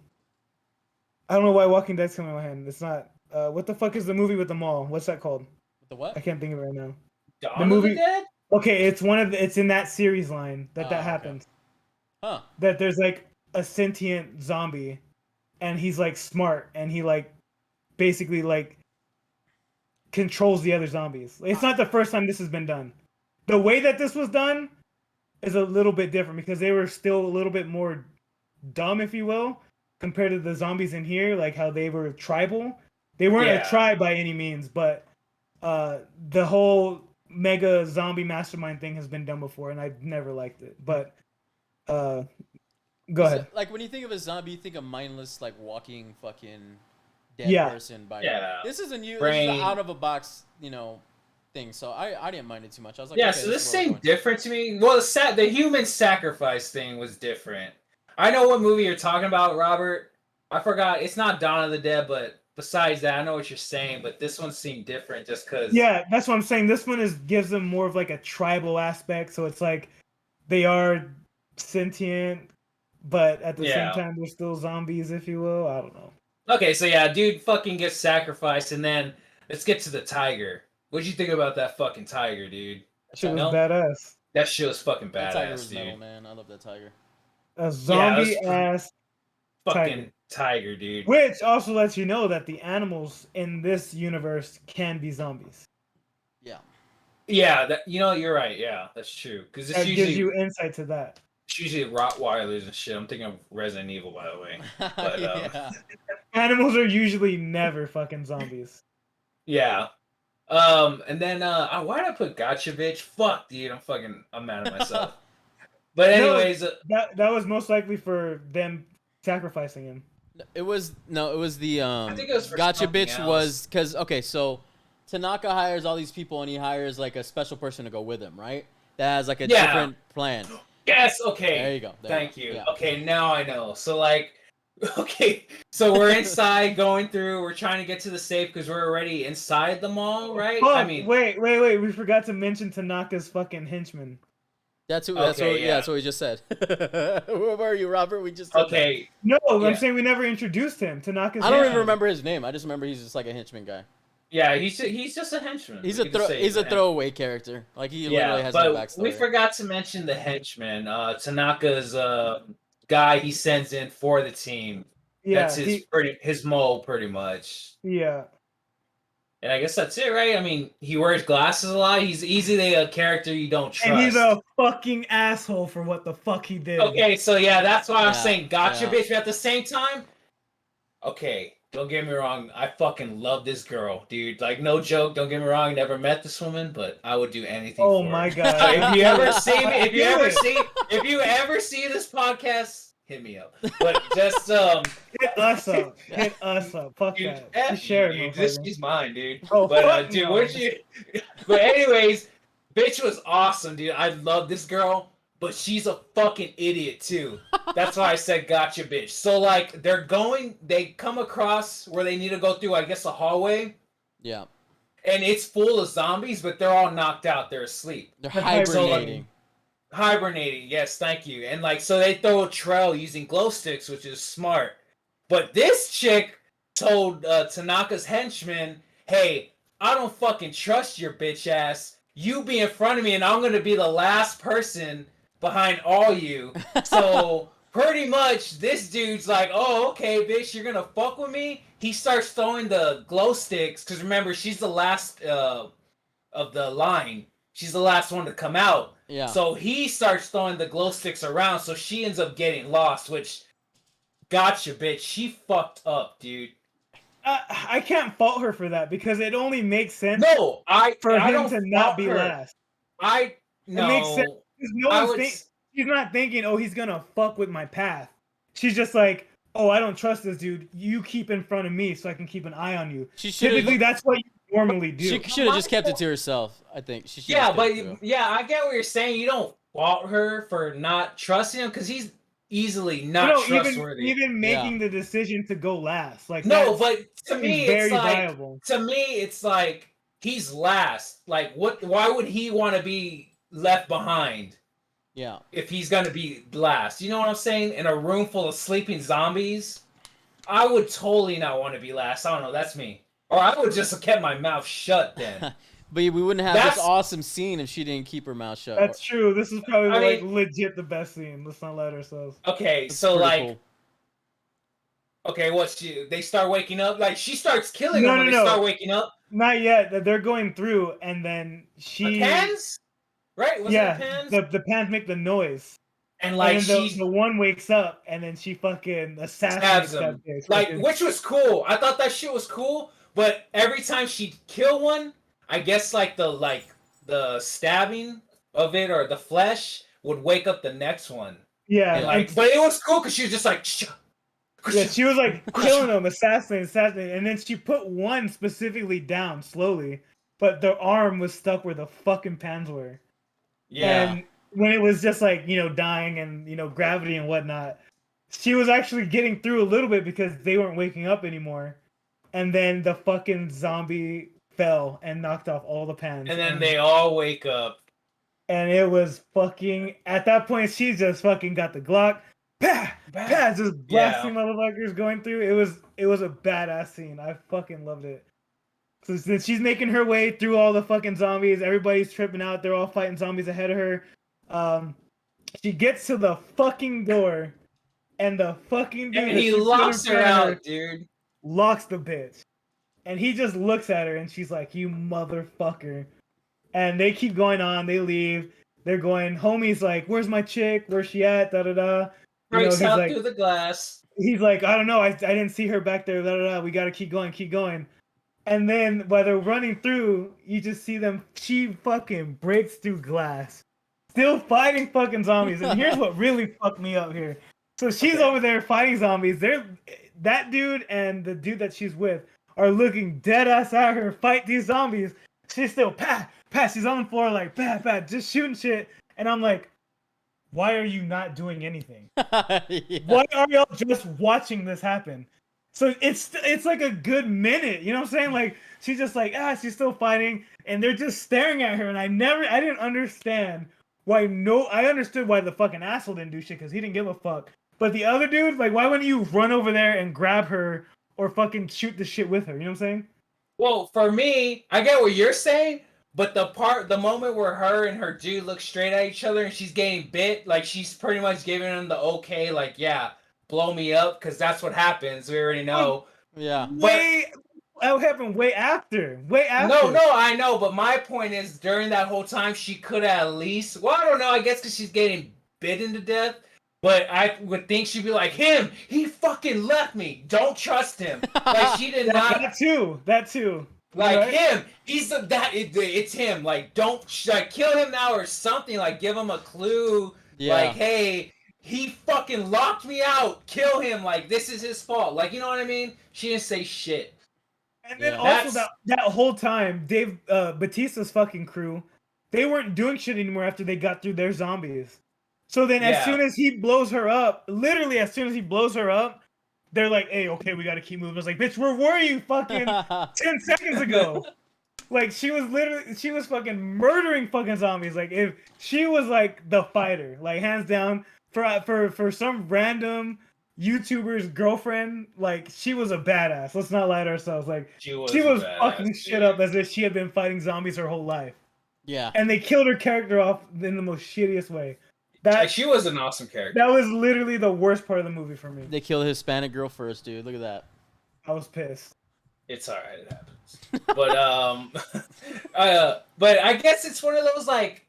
I don't know why Walking Dead's coming in my hand. It's not. What the fuck is the movie with the mall? What's that called? The what? I can't think of it right now. Dawn The movie- of the Dead? Okay, it's it's in that series line that Okay. happens. Huh. That there's like a sentient zombie, and he's like smart, and he like basically like controls the other zombies. It's not the first time this has been done. The way that this was done is a little bit different because they were still a little bit more dumb, if you will, compared to the zombies in here, like how they were tribal. They weren't Yeah. a tribe by any means, but the whole mega zombie mastermind thing has been done before, and I've never liked it. But go ahead. Like when you think of a zombie, you think of mindless, like walking fucking dead Yeah. person. By Yeah. This is a new, this is Brain. an out of a box, thing. So I didn't mind it too much. I was like, Yeah, okay, so this is where we're seemed going. different to me. Well, the human sacrifice thing was different. I know what movie you're talking about, Robert. I forgot. It's not Dawn of the Dead, but besides that, I know what you're saying. But this one seemed different just because. Yeah, that's what I'm saying. This one gives them more of like a tribal aspect, so it's like they are sentient, but at the same Yeah. time they're still zombies, if you will. I don't know. Okay, so yeah, dude fucking gets sacrificed, and then let's get to the tiger. What'd you think about that fucking tiger, dude? Shit was No? badass. That shit was fucking That tiger badass, was metal, dude. man. I love that tiger. A zombie was ass, Fucking tiger, dude. which also lets you know that the animals in this universe can be zombies. Yeah. Yeah, you're right. Yeah, that's true. Because That gives you insight to that. it's usually Rottweilers and shit. I'm thinking of Resident Evil, by the way. But, yeah. Animals are usually never fucking zombies. Yeah. And then why did I put Gotcha bitch? Fuck, dude. I'm mad at myself. But anyways, That was most likely for them sacrificing him. It was the think it was for gotcha something bitch else. was because okay, so Tanaka hires all these people and he hires like a special person to go with him, right? That has like a Yeah. different plan. yes, okay. There you go. Thank you. Yeah. Okay, now I know. So okay, so we're inside going through. We're trying to get to the safe because we're already inside the mall, right? Fuck, I mean, wait. We forgot to mention Tanaka's fucking henchman. That's who. Okay, That's what we just said. Where were you, Robert? We just said Okay. No, Yeah. I'm saying we never introduced him. Tanaka's that. I don't even henchman. remember his name. I just remember he's just like a henchman guy. Yeah, he's just a henchman. He's We a can say he's a henchman. throwaway character. Like he literally has no but backstory. we forgot to mention the henchman. Tanaka's guy he sends in for the team. Yeah, That's his mole pretty much. Yeah. And I guess that's it, right? I mean, he wears glasses a lot. He's easily a character you don't trust. And he's a fucking asshole for what the fuck he did. Okay, so yeah, that's why I'm saying gotcha, yeah. bitch. But at the same time, okay, don't get me wrong. I fucking love this girl, dude. Like, no joke. Don't get me wrong. I never met this woman, but I would do anything Oh for my her. god. If you ever see me, if you ever see this podcast, hit me up. But just Hit us up. Hit us up. Fuck dude, that. F Just share you, it, dude. motherfucker. She's mine, dude. Oh, But fuck dude, no. what you? But anyways, bitch was awesome, dude. I love this girl, but she's a fucking idiot too. That's why I said gotcha, bitch. So like, they come across where they need to go through, I guess, a hallway, Yeah, and it's full of zombies, but they're all knocked out. They're asleep. they're hibernating. Hibernating, yes, thank you. And like, so they throw a trail using glow sticks, which is smart. But this chick told Tanaka's henchman, "Hey, I don't fucking trust your bitch ass. You be in front of me, and I'm gonna be the last person behind all you." So pretty much, this dude's like, "Oh, okay, bitch, you're gonna fuck with me." He starts throwing the glow sticks because remember, she's the last of the line. She's the last one to come out. Yeah. So he starts throwing the glow sticks around, so she ends up getting lost, which gotcha, bitch. She fucked up, dude. I can't fault her for that because it only makes sense No, for I him don't to not fault be her. last. It makes sense. Because she's not thinking, oh, he's gonna fuck with my path. She's just like, oh, I don't trust this dude. You keep in front of me so I can keep an eye on you. Typically, that's what you normally do. She should have just kept it to herself. I think she should. Yeah, but yeah, I get what you're saying. You don't fault her for not trusting him because he's easily not trustworthy. Even making the decision to go last, like no, but to me, very it's like viable. To me, it's like he's last. Like, what? Why would he want to be left behind? Yeah. If he's gonna be last, you know what I'm saying? In a room full of sleeping zombies, I would totally not want to be last. I don't know. That's me. Or I would just have kept my mouth shut then. But we wouldn't have this awesome scene if she didn't keep her mouth shut. That's true. This is probably legit the best scene. Let's not lie to ourselves. Okay, That's so like, cool. okay, they start waking up. Like she starts killing them when they start waking up. Not yet. They're going through, and then she. The pans, right? Was yeah, it the pans? The pans make the noise. And like the one wakes up, and then she fucking assassinates that bitch. Like, which was cool. I thought that shit was cool. But every time she'd kill one, I guess like the stabbing of it or the flesh would wake up the next one. Yeah, and but it was cool because she was just like. Yeah, she was like killing them, assassinating, and then she put one specifically down slowly, but the arm was stuck where the fucking pans were. Yeah. And when it was just like, dying and, gravity and whatnot, she was actually getting through a little bit because they weren't waking up anymore. And then the fucking zombie fell and knocked off all the pans. And then they all wake up. And it was fucking, at that point, she just fucking got the Glock. Bah! Bah! Just blasting motherfuckers going through. It was a badass scene. I fucking loved it. So since she's making her way through all the fucking zombies, everybody's tripping out. They're all fighting zombies ahead of her. She gets to the fucking door, and the fucking dude, and he locks her out, dude. Locks the bitch, and he just looks at her, and she's like, "You motherfucker!" And they keep going on. They leave. They're going. Homie's like, "Where's my chick? Where's she at?" Da da da. Breaks out through the glass. He's like, "I don't know. I didn't see her back there. Da da da. We gotta keep going, keep going." And then while they're running through, you just see them. She fucking breaks through glass. Still fighting fucking zombies. And here's what really fucked me up here. So she's over there fighting zombies. That dude and the dude that she's with are looking dead ass at her fight these zombies. She's still she's on the floor like just shooting shit. And I'm like, why are you not doing anything? Yeah. Why are y'all just watching this happen? So it's like a good minute, you know what I'm saying? Like she's just like, she's still fighting, and they're just staring at her, and I didn't understand why I understood why the fucking asshole didn't do shit because he didn't give a fuck. But the other dude, like, why wouldn't you run over there and grab her or fucking shoot the shit with her? You know what I'm saying? Well, for me, I get what you're saying, but the moment where her and her dude look straight at each other and she's getting bit, like she's pretty much giving him the okay, like, yeah, blow me up, because that's what happens. We already know. Yeah. That happened way after. Way after. No, I know, but my point is during that whole time she could at least, well, I don't know, I guess because she's getting bitten to death, but I would think she'd be like, he fucking left me. Don't trust him. Like, she did not. That too. Like, right? him, it's him. Like, don't kill him now or something. Like, give him a clue. Yeah. Like, hey, he fucking locked me out. Kill him. Like, this is his fault. Like, you know what I mean? She didn't say shit. And then also that whole time, Dave Batista's fucking crew, they weren't doing shit anymore after they got through their zombies. So then as soon as he blows her up, literally as soon as he blows her up, they're like, hey, okay, we gotta keep moving. I was like, bitch, where were you fucking 10 seconds ago? Like, she was fucking murdering fucking zombies. Like, if she was like the fighter, like hands down, for some random YouTuber's girlfriend, like, she was a badass. Let's not lie to ourselves. Like, she was fucking shit up as if she had been fighting zombies her whole life. Yeah. And they killed her character off in the most shittiest way. She was an awesome character. That was literally the worst part of the movie for me. They killed a Hispanic girl first, dude. Look at that. I was pissed. It's alright, it happens. But I guess it's one of those, like,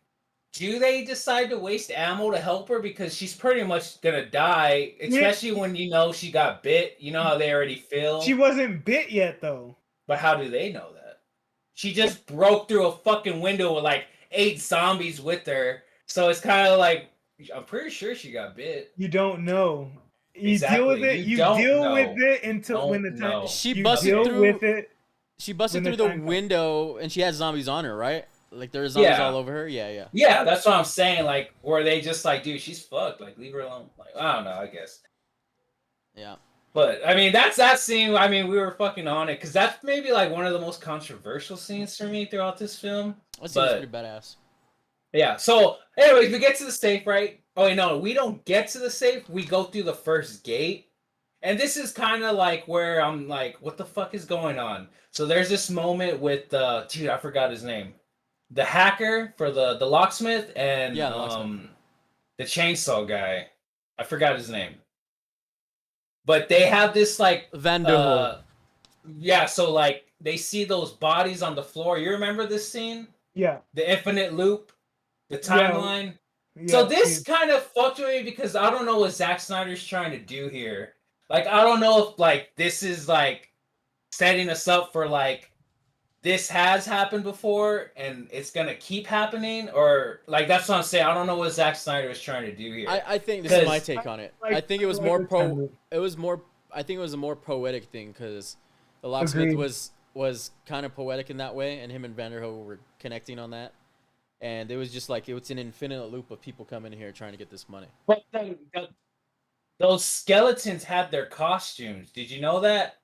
do they decide to waste ammo to help her because she's pretty much gonna die, especially when you know she got bit. You know how they already feel. She wasn't bit yet though. But how do they know that? She just broke through a fucking window with like 8 zombies with her. So it's kind of like, I'm pretty sure she got bit. You don't know. You Exactly. deal with it. You deal with it until when the time. She busted through with it. She busted through the window and she had zombies on her, right? Like there's zombies all over her. Yeah. Yeah, that's what I'm saying. Like, were they just like, dude, she's fucked. Like, leave her alone. Like, I don't know. I guess. Yeah. But I mean, that's that scene. I mean, we were fucking on it because that's maybe like one of the most controversial scenes for me throughout this film. That seems pretty badass. Yeah. So, anyways, we get to the safe, right? Oh wait, no, we don't get to the safe. We go through the first gate, and this is kind of like where I'm like, what the fuck is going on? So there's this moment with dude, I forgot his name, the hacker for the locksmith and the chainsaw guy. I forgot his name. But they have this like Vanderhoek. Yeah, so like they see those bodies on the floor. You remember this scene? Yeah. The infinite loop, the timeline. Yeah, so this kind of fucked with me because I don't know what Zack Snyder's trying to do here. Like, I don't know if like this is like setting us up for like this has happened before and it's gonna keep happening, or like that's what I'm saying. I don't know what Zack Snyder is trying to do here. I think this is my take on it. I think it was more I think it was a more poetic thing because the locksmith was kind of poetic in that way, and him and Vanderhoek were connecting on that. And it was just like, it's an infinite loop of people coming in here trying to get this money. But those skeletons had their costumes. Did you know that?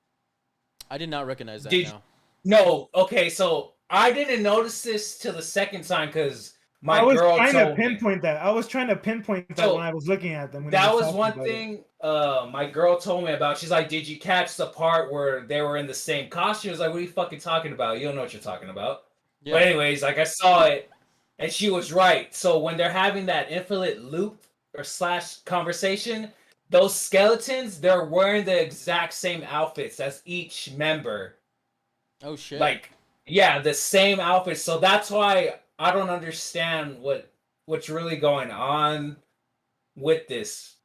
I did not recognize that now. No, okay, so I didn't notice this till the second time because my girl told me. I was trying to pinpoint that when I was looking at them. That was one thing my girl told me about. She's like, did you catch the part where they were in the same costume? I was like, what are you fucking talking about? You don't know what you're talking about. Yeah. But anyways, like I saw it. And she was right. So when they're having that infinite loop or / conversation, those skeletons, they're wearing the exact same outfits as each member. Oh, shit. Like, yeah, the same outfits. So that's why I don't understand what's really going on with this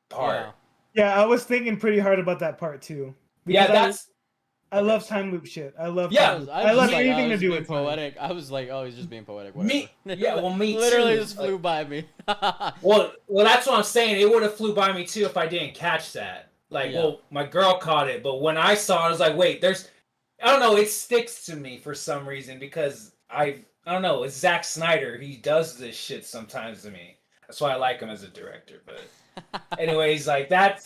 part. Yeah, I was thinking pretty hard about that part, too. Yeah, I love time loop shit. I love anything to do with poetic. I was like, oh, he's just being poetic. Whatever. Me literally too. Just flew by me. well, that's what I'm saying. It would have flew by me too if I didn't catch that. Like, well, my girl caught it, but when I saw it, I was like, wait, I don't know. It sticks to me for some reason because I don't know. It's Zack Snyder. He does this shit sometimes to me. That's why I like him as a director. But anyways, like that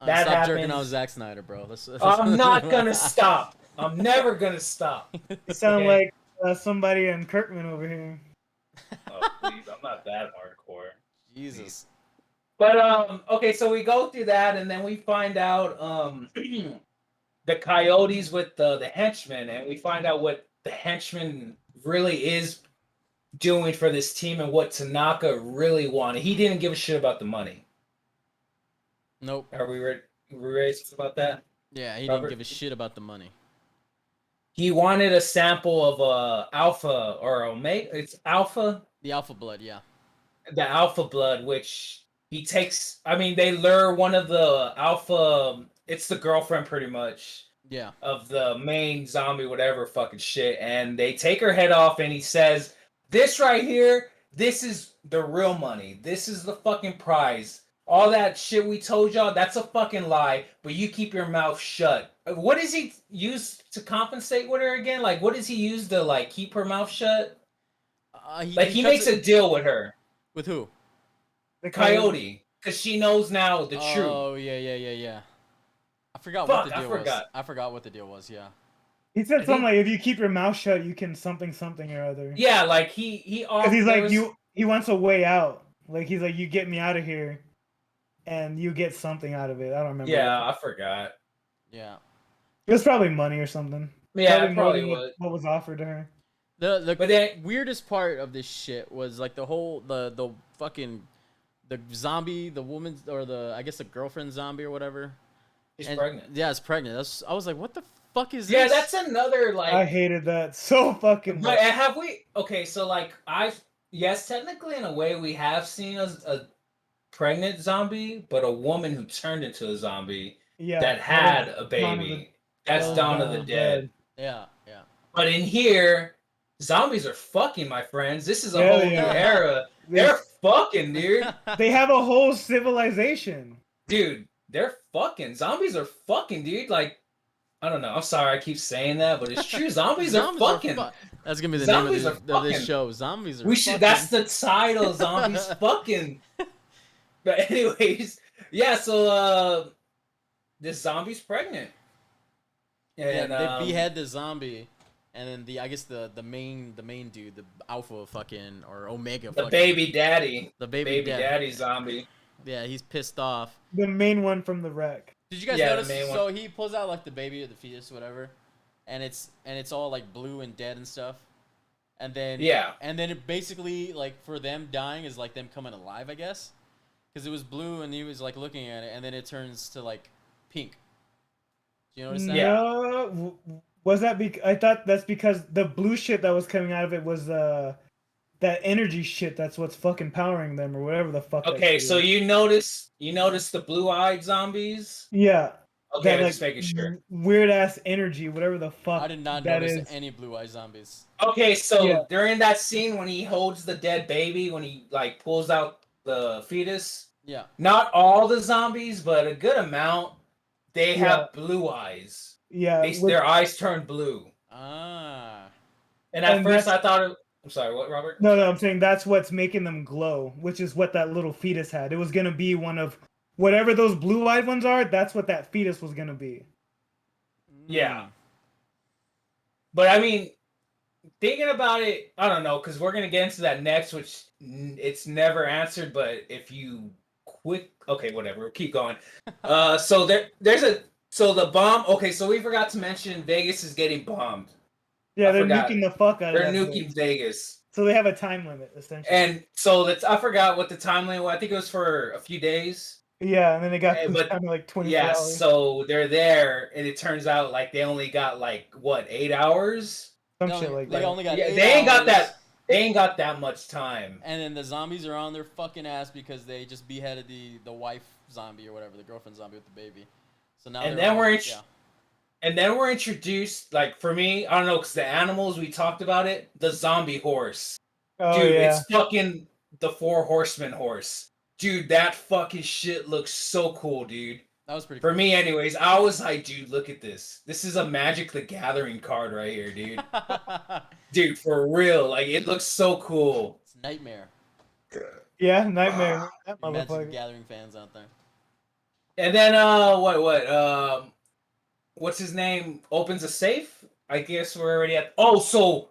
Stop happens. jerking on Zack Snyder, bro. I'm not gonna stop. I'm never gonna stop. You sound like somebody in Kirkman over here. Oh, please. I'm not that hardcore. Jesus. But okay, so we go through that, and then we find out the coyotes with the henchmen, and we find out what the henchman really is doing for this team and what Tanaka really wanted. He didn't give a shit about the money. Nope. Are we raised about that? Yeah, he Robert? didn't give a shit about the money. He wanted a sample of alpha or omega. It's alpha. The alpha blood, yeah. The alpha blood, which he takes. I mean, they lure one of the alpha. It's the girlfriend, pretty much. Yeah. Of the main zombie, whatever fucking shit, and they take her head off, and he says, "This right here, this is the real money. This is the fucking prize. All that shit we told y'all, that's a fucking lie. But you keep your mouth shut." What does he use to compensate with her again? Like, what does he use to like keep her mouth shut? He makes a deal with her. With who? The Coyote, because she knows now the truth. Oh yeah. I forgot Fuck, what the deal was. I forgot what the deal was. Yeah. He said something like, "If you keep your mouth shut, you can something or other." Yeah, like he Because he's like he wants a way out. Like he's like, "You get me out of here, and you get something out of it." I don't remember. Yeah, I forgot. Yeah. It was probably money or something. Yeah, probably more was. what was offered to her. The weirdest part of this shit was like the whole the fucking the zombie, the woman or I guess the girlfriend zombie or whatever. She's pregnant. Yeah, it's pregnant. I was like, what the fuck is this? Yeah, that's another like. I hated that so fucking much. But have we? Okay, so like yes, technically in a way we have seen a pregnant zombie, but a woman who turned into a zombie that had a baby. That's Dawn of the Dead. Yeah. But in here, zombies are fucking, my friends. This is a whole new era. They're fucking, dude. They have a whole civilization. Dude, they're fucking. Zombies are fucking, dude. Like, I don't know. I'm sorry I keep saying that, but it's true. Zombies are fucking. That's gonna be the name of this show. Zombies are fucking. That's the title. Zombies fucking. But anyways, yeah, so this zombie's pregnant. And they behead the zombie, and then I guess the main dude, the alpha fucking or omega, the baby daddy, the baby daddy zombie. Yeah, he's pissed off. The main one from the wreck. Did you guys notice? So he pulls out like the baby or the fetus, whatever, and it's all like blue and dead and stuff. And then it basically like for them dying is like them coming alive, I guess, because it was blue and he was like looking at it, and then it turns to like pink. Do you notice that? Yeah. Was that I thought that's because the blue shit that was coming out of it was that energy shit. That's what's fucking powering them or whatever the fuck. Okay, so you notice the blue-eyed zombies? Yeah. Okay, I'm just making sure. Weird ass energy, whatever the fuck. I did not notice any blue-eyed zombies. Okay, so during that scene when he holds the dead baby, when he like pulls out the fetus, not all the zombies, but a good amount, they have blue eyes. Yeah, their eyes turn blue. Ah. And at first I thought I'm sorry, what, Robert? No, I'm saying that's what's making them glow, which is what that little fetus had. It was gonna be one of whatever those blue-eyed ones are. That's what that fetus was gonna be. Yeah. But I mean, thinking about it, I don't know, because we're gonna get into that next, which it's never answered. But if you okay, whatever, keep going. So the bomb. Okay, so we forgot to mention Vegas is getting bombed. Yeah, they're nuking the fuck out of it. They're nuking Vegas. So they have a time limit, essentially. And so I forgot what the time limit was. I think it was for a few days. Yeah, and then they got down to like 24 hours. Yeah, so they're there, and it turns out like they only got like what 8 hours. Some shit like that. They only got 8 they ain't hours. got that. They ain't got that much time. And then the zombies are on their fucking ass because they just beheaded the wife zombie or whatever, the girlfriend zombie with the baby. So now and then we're introduced, like, for me, I don't know, because the animals, we talked about it, the zombie horse. Oh, dude, yeah. it's fucking the 4 Horsemen horse. Dude, that fucking shit looks so cool, dude. That was pretty cool. For cool. me, anyways, I was like, dude, look at this. This is a Magic the Gathering card right here, dude. Dude, for real. Like, it looks so cool. It's Nightmare. Yeah, Nightmare. That Magic motherfucker. the Gathering fans out there. And then, what's his name? Opens a safe? I guess we're already at... Oh, so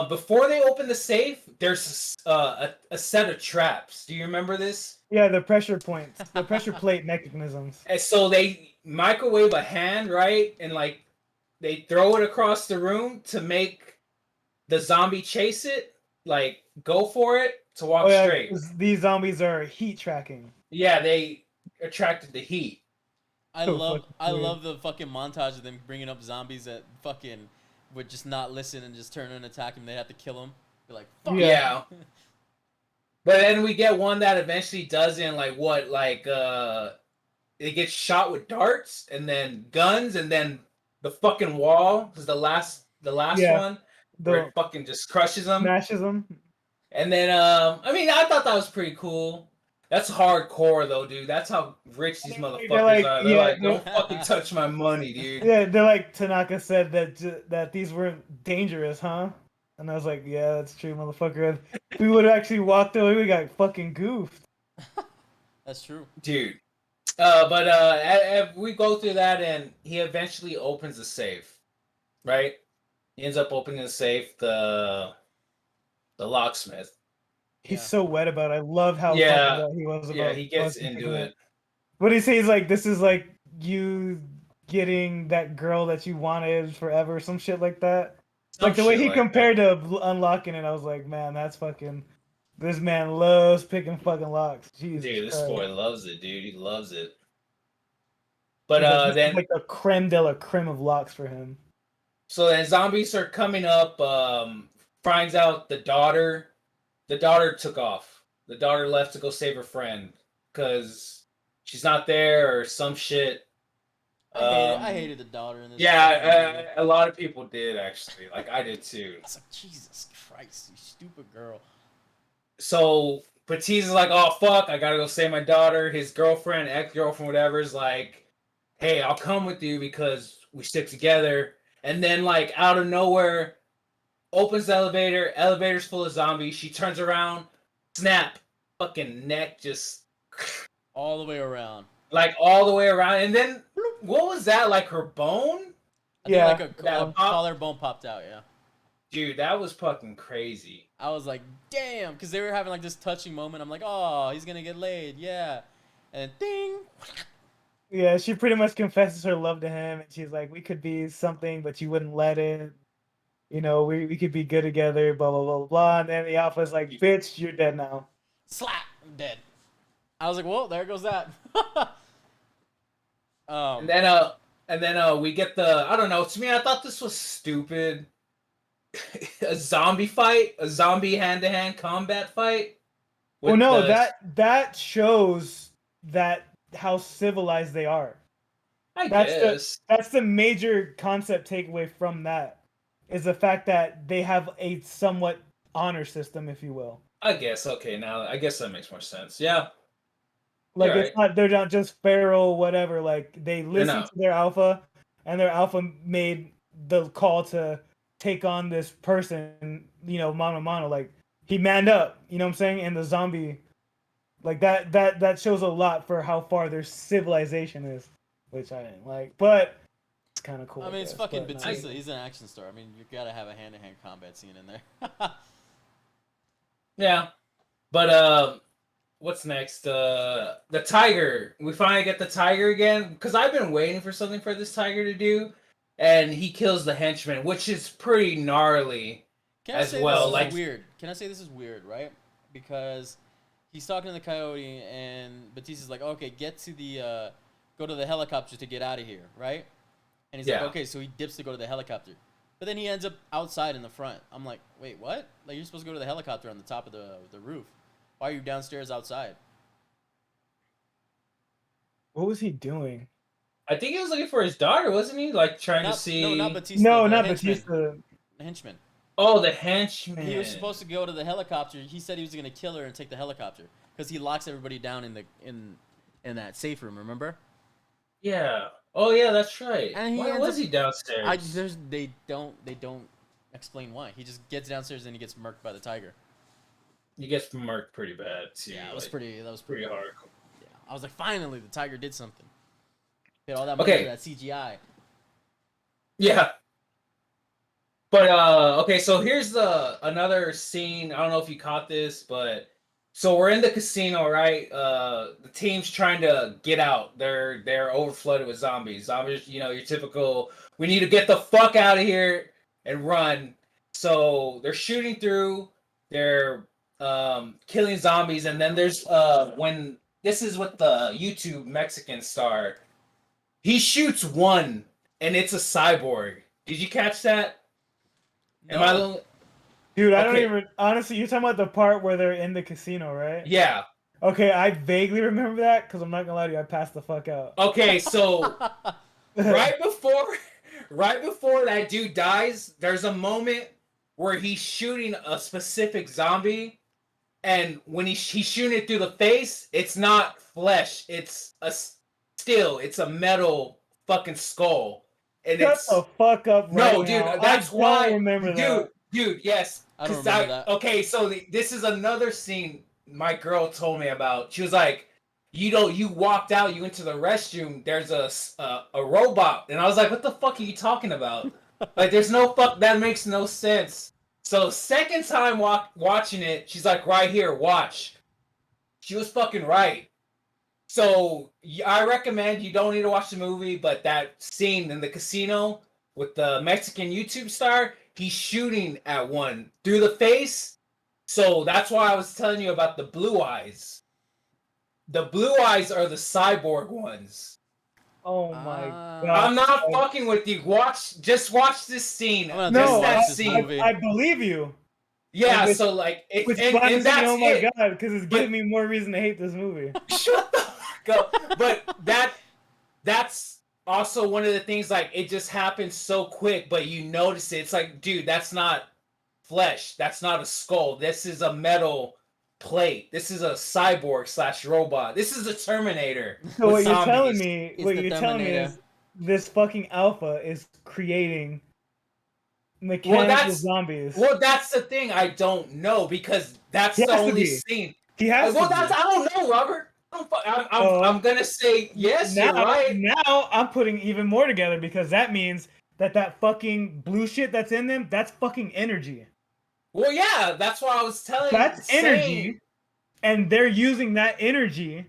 before they open the safe, there's a set of traps. Do you remember this? Yeah, the pressure points, the pressure plate mechanisms. And so they microwave a hand, right? And like they throw it across the room to make the zombie chase it, like go for it to Oh walk yeah, straight. 'cause these zombies are heat tracking. Yeah, they attracted the heat. So fucking I weird. love the fucking montage of them bringing up zombies that fucking would just not listen and just turn and attack him. They have to kill him. They're like, fuck. Yeah. But then we get one that eventually doesn't, like what, like it gets shot with darts and then guns and then the fucking wall is the last Yeah, one where the it fucking just crushes them. smashes them. And then I mean I thought that was pretty cool. That's hardcore though, dude. That's how rich these They're motherfuckers like, are. They're yeah, like, don't fucking touch my money, dude. yeah, they're like Tanaka said that these weren't dangerous, huh? And I was like, yeah, that's true, motherfucker. If we would have actually walked away, we got fucking goofed. That's true. Dude. But we go through that and he eventually opens the safe. Right? He ends up opening the safe, the locksmith. He's Yeah. so wet about it. I love how Yeah. fucking wet he was about. Yeah, he gets fucking into picking it. What he says like this is like you getting that girl that you wanted forever, some shit like that. Like the way he compared to unlocking it, I was like, man, that's fucking. This man loves picking fucking locks. Jesus Dude, this Christ. boy loves it, dude. He loves it. But He's like, this is then like a creme de la creme of locks for him. so then zombies are coming up. Finds out the daughter took off. The daughter left to go save her friend because she's not there or some shit. I hated the daughter in this. Yeah, a lot of people did actually. Like I did too. It's like, Jesus Christ, you stupid girl. So Batista's like, oh fuck, I gotta go save my daughter. His girlfriend, ex-girlfriend, whatever, is like, hey, I'll come with you because we stick together. And then like out of nowhere, opens the elevator, elevator's full of zombies. She turns around, snap, fucking neck just All the way around. like all the way around. And then what was that? Like her bone? I think Yeah. like a That pop- collarbone popped out, yeah. Dude, that was fucking crazy. I was like, damn, because they were having like this touching moment. I'm like, oh, he's gonna get laid, yeah. And ding. Yeah, she pretty much confesses her love to him, and she's like, we could be something, but you wouldn't let it. You know, we could be good together, blah, blah, blah, blah. And then the alpha's like, bitch, you're dead now. Slap, I'm dead. I was like, well, there goes that. And then we get the, I don't know, to me I thought this was stupid. A zombie fight, a zombie hand-to-hand combat fight. Well, no, that shows that how civilized they are. That's the major concept takeaway from that, is the fact that they have a somewhat honor system, if you will. I guess, okay, now I guess that makes more sense. Yeah. Like You're it's not, they're not just feral, whatever. Like they listen to their alpha, and their alpha made the call to take on this person, you know, mano a mano. Like he manned up, you know what I'm saying? And the zombie, like that shows a lot for how far their civilization is, which I didn't like, but it's kind of cool. I mean, it's fucking but Batista. He's an action star. I mean, you gotta have a hand-to-hand combat scene in there. Yeah. But what's next? The tiger. We finally get the tiger again because I've been waiting for something for this tiger to do, and he kills the henchman, which is pretty gnarly. Can I say this is weird? Can I say this is weird, right? Because he's talking to the coyote, and Batista's like, okay, get to the, go to the helicopter to get out of here, right? And he's like, okay, so he dips to go to the helicopter. But then he ends up outside in the front. I'm like, wait, what? Like, you're supposed to go to the helicopter on the top of the roof. Why are you downstairs outside? What was he doing? I think he was looking for his daughter, wasn't he? Like trying to see. No, not Batista. No, not henchman. Batista. The henchman. Oh, the henchman. He was supposed to go to the helicopter. He said he was gonna kill her and take the helicopter because he locks everybody down in that safe room. Remember? Yeah. Oh yeah, that's right. And Why was he downstairs? They don't explain why. He just gets downstairs and he gets murked by the tiger. He gets murked pretty bad too. Yeah, that was pretty hard. Yeah, I was like, finally, the tiger did something. Paid all that money for that CGI. Yeah. But okay, so here's another scene. I don't know if you caught this, but so we're in the casino, right? The team's trying to get out. They're overflooded with zombies. Zombies, your typical. We need to get the fuck out of here and run. So they're shooting through. They're killing zombies, and then there's when this is with the YouTube Mexican star. He shoots one, and it's a cyborg. Did you catch that? Am I the Dude, I don't Okay. even honestly. You're talking about the part where they're in the casino, right? Yeah. Okay, I vaguely remember that because I'm not gonna lie to you, I passed the fuck out. Okay, so right before that dude dies, there's a moment where he's shooting a specific zombie, and when he's shooting it through the face, it's not flesh. It's it's a metal fucking skull. And Shut it's the fuck up right no, dude. now. That's I why, don't remember that. dude. Yes, I don't 'cause remember that. Okay, so this is another scene my girl told me about. She was like, you walked out, you went to the restroom. There's a robot, and I was like, what the fuck are you talking about? Like, there's no fuck. That makes no sense. So second time watching it, she's like, right here, watch. She was fucking right. So I recommend you don't need to watch the movie, but that scene in the casino with the Mexican YouTube star, he's shooting at one through the face. So that's why I was telling you about the blue eyes. The blue eyes are the cyborg ones. Oh my god. I'm not fucking with you. Just watch this scene. I'm gonna No, totally watch that this scene. movie. I believe you. Yeah, Which- so like, Which and bothers that's me, oh my it. god, because it's giving me more reason to hate this movie. Shut the fuck up. But that's also one of the things, like, it just happens so quick, but you notice it. It's like, dude, that's not flesh. That's not a skull. This is a metal plate. This is a cyborg / robot. This is a Terminator. So with what you're telling zombies. me, It's what the you're telling me Terminator. is this fucking alpha is creating mechanical zombies. Well, that's the thing. I don't know, because that's He the has to only be. scene. He has Well, to that's be. I don't know, Robert. Oh. I'm gonna say yes. now, You're right. Now I'm putting even more together because that means that fucking blue shit that's in them, that's fucking energy. Well, yeah, that's why I was telling. That's energy, saying, and they're using that energy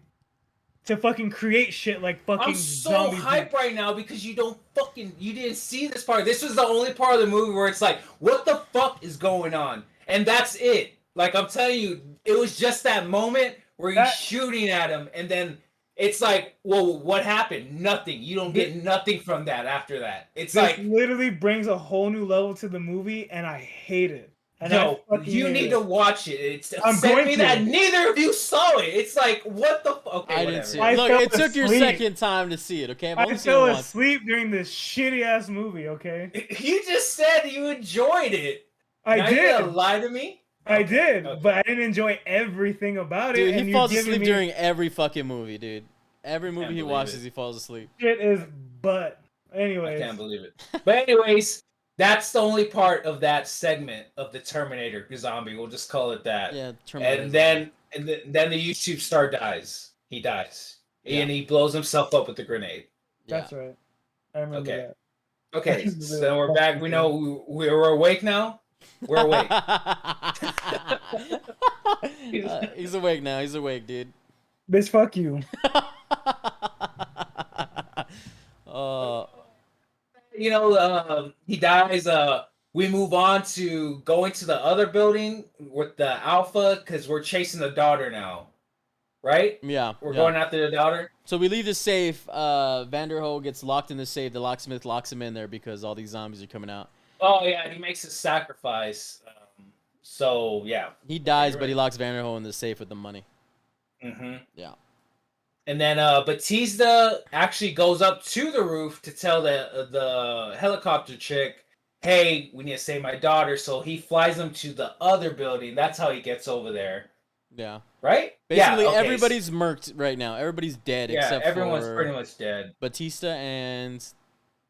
to fucking create shit like fucking I'm so zombies. hyped right now because you didn't see this part. This was the only part of the movie where it's like, what the fuck is going on? And that's it. Like, I'm telling you, it was just that moment where he's shooting at him, and then it's like, well, what happened? Nothing. You don't get nothing from that after that. It's This like, literally brings a whole new level to the movie, and I hate it. And no, I fucking you hate need it. to watch it. It's I'm upset going me to. that neither of you saw it. It's like, what the fuck? Okay, I whatever. didn't see I it. Look, fell it took your asleep. second time to see it, okay? I've I only seen it fell once. asleep during this shitty ass movie. Okay, You just said you enjoyed it. I Now did. You gotta lie to me. I did, okay. but I didn't enjoy everything about Dude, it. And he you're falls giving asleep me during every fucking movie, dude. Every movie he believe watches, it. he falls asleep. shit is butt. I Anyways, can't believe it. But anyways, that's the only part of that segment of the Terminator zombie. We'll just call it that. Yeah, Terminator. And then then the YouTube star dies. He dies. Yeah. And he blows himself up with the grenade. Yeah. that's right. I remember Okay. that. Okay, so we're back. We know we're awake now. We're awake. He's awake now. He's awake, dude. Bitch, fuck you. He dies. We move on to going to the other building with the alpha because we're chasing the daughter now, right? Yeah. We're yeah. going after the daughter. So we leave the safe. Vanderhoof gets locked in the safe. The locksmith locks him in there because all these zombies are coming out. Oh yeah, he makes a sacrifice. So yeah, He dies, You're but he right. locks Vanderhoof in the safe with the money. Mm-hmm. Yeah. And then Batista actually goes up to the roof to tell the helicopter chick, "Hey, we need to save my daughter." So he flies them to the other building. That's how he gets over there, Yeah. right? Basically, yeah, okay. everybody's murked right now. Everybody's dead Yeah, except everyone's for pretty much dead. Batista and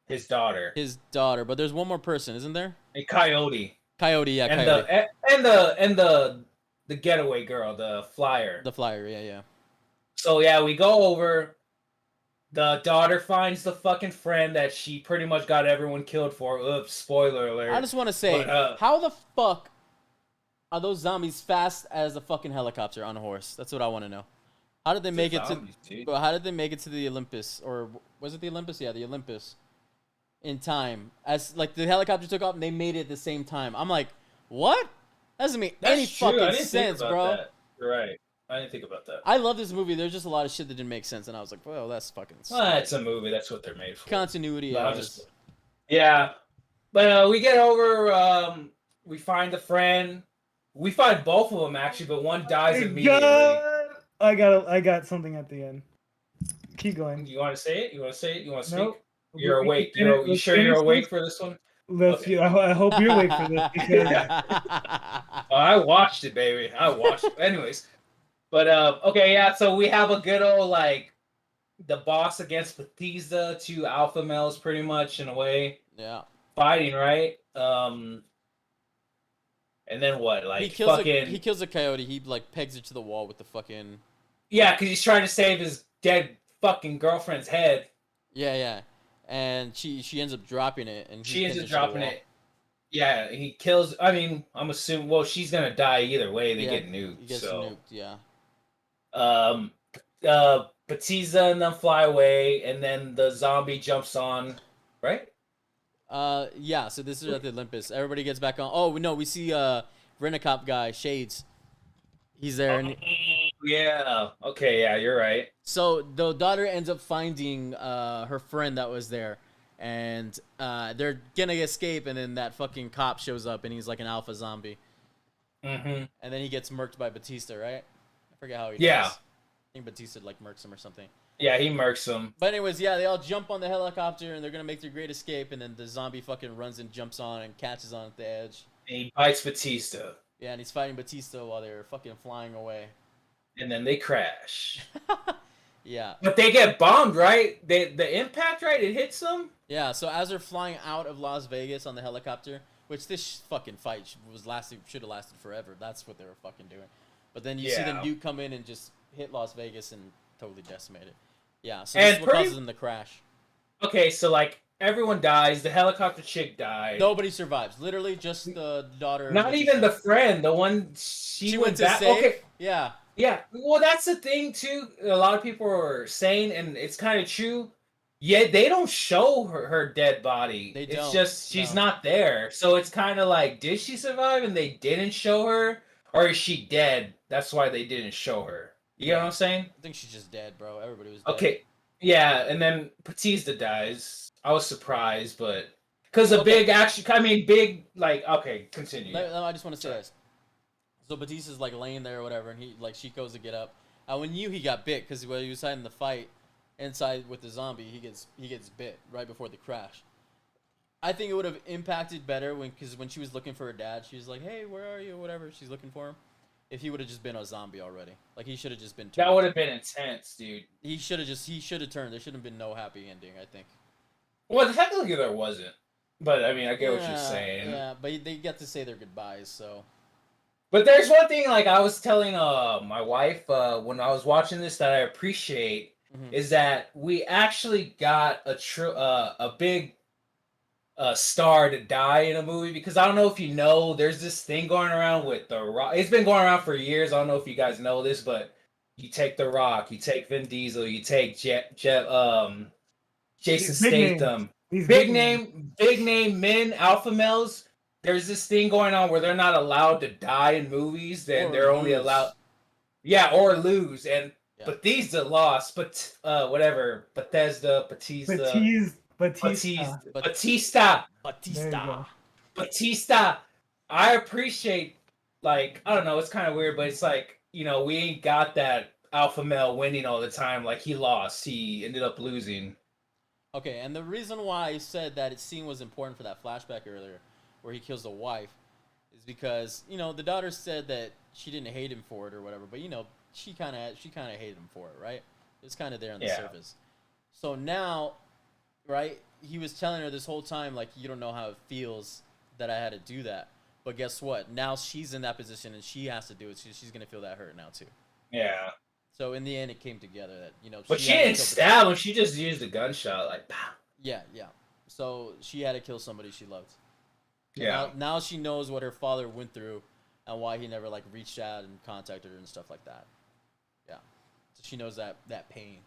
His daughter, his daughter. But there's one more person, isn't there? a Coyote, Coyote, yeah, and Coyote. the getaway girl, the flyer. The flyer, yeah, yeah. So yeah, we go over. The daughter finds the fucking friend that she pretty much got everyone killed for. Oops, spoiler alert. I just want to say, how the fuck are those zombies fast as a fucking helicopter on a horse? That's what I want to know. How did they make it to? But how did they make it to the Olympus? Or was it the Olympus? Yeah, the Olympus. In time, as like the helicopter took off, and they made it at the same time. I'm like, what? That doesn't make any fucking sense, bro. You're right. I didn't think about that. I love this movie. There's just a lot of shit that didn't make sense, and I was like, well, that's fucking. Well, it's a movie. That's what they're made for. Continuity. Yeah, but we get over. We find the friend. We find both of them actually, but one dies immediately. I got something at the end. Keep going. You want to say it? You want to say it? You want to speak? Nope. You're awake. You sure you're awake for this one? Okay. I hope you're awake for this because I watched it, baby. I watched it. Anyways, but okay, yeah. So we have a good old like the boss against Bethesda, two alpha males, pretty much in a way. Yeah. Fighting, right? And then what? Like he kills a coyote. He like pegs it to the wall with the fucking. Yeah, because he's trying to save his dead fucking girlfriend's head. Yeah. And she ends up dropping it, and she ends up dropping it. Yeah, he kills. I mean, I'm assuming. Well, she's gonna die either way. They get nuked. He gets nuked. Yeah. Baptista and them fly away, and then the zombie jumps on. Right. Yeah. So this is at the Olympus. Everybody gets back on. Oh no, we see Rent-A-Cop guy Shades. He's there. Yeah. Okay. Yeah, you're right. So the daughter ends up finding her friend that was there, and they're gonna escape, and then that fucking cop shows up, and he's like an alpha zombie. Mm-hmm. And then he gets murked by Batista, right? I forget how he does. I think Batista like murks him or something. Yeah, he murks him. But anyways, yeah, they all jump on the helicopter, and they're gonna make their great escape, and then the zombie fucking runs and jumps on and catches on at the edge. And he bites Batista. Yeah, and he's fighting Batista while they're fucking flying away. And then they crash. Yeah. But they get bombed, right? The impact, right? It hits them? Yeah, so as they're flying out of Las Vegas on the helicopter, which this fucking fight should have lasted forever. That's what they were fucking doing. But then you see the nuke come in and just hit Las Vegas and totally decimate it. Yeah, so this is what causes them to crash. Okay, so like everyone dies. The helicopter chick died. Nobody survives. Literally just the daughter. Not even the friend. The one she went to save. Okay. Yeah. Yeah. Well, that's the thing too. A lot of people are saying, and it's kind of true. Yeah, they don't show her dead body. They don't. It's just she's not there. So it's kind of like, did she survive and they didn't show her, or is she dead? That's why they didn't show her. You know what I'm saying? I think she's just dead, bro. Everybody was dead. Okay. Yeah, and then Batista dies. I was surprised, but because big action. I mean, big like. Okay, continue. I just want to say this. So Batista's like laying there or whatever, and she goes to get up. We knew he got bit because when he was in the fight inside with the zombie, he gets bit right before the crash. I think it would have impacted better because when she was looking for her dad, she was like, "Hey, where are you?" Whatever. She's looking for him. If he would have just been a zombie already, like he should have just been. Turned. That would have been intense, dude. He should have turned. There should have been no happy ending. I think. Well, technically there wasn't, but I mean, I get what you're saying. Yeah, but they get to say their goodbyes, so. But there's one thing, like I was telling my wife when I was watching this that I appreciate is that we actually got a big star to die in a movie, because I don't know if you know, there's this thing going around with The Rock. It's been going around for years. I don't know if you guys know this, but you take The Rock, you take Vin Diesel, you take Jason Statham, big name men, alpha males. There's this thing going on where they're not allowed to die in movies. They're only allowed, or lose. And Bethesda lost, but whatever. Batista. I appreciate, like, I don't know, it's kind of weird, but it's like, you know, we ain't got that alpha male winning all the time. Like, he lost. He ended up losing. Okay, and the reason why I said that scene was important for that flashback earlier, where he kills the wife, is because, you know, the daughter said that she didn't hate him for it or whatever, but, you know, she kind of hated him for it, right? It's kind of there on the surface. So now, right, he was telling her this whole time, like, you don't know how it feels that I had to do that. But guess what? Now she's in that position and she has to do it. She's going to feel that hurt now too. Yeah. So in the end, it came together that But she had to didn't kill stab him. She just used a gunshot, like pow. Yeah, yeah. So she had to kill somebody she loved. And Yeah. Now she knows what her father went through, and why he never like reached out and contacted her and stuff like that. Yeah. So she knows that pain.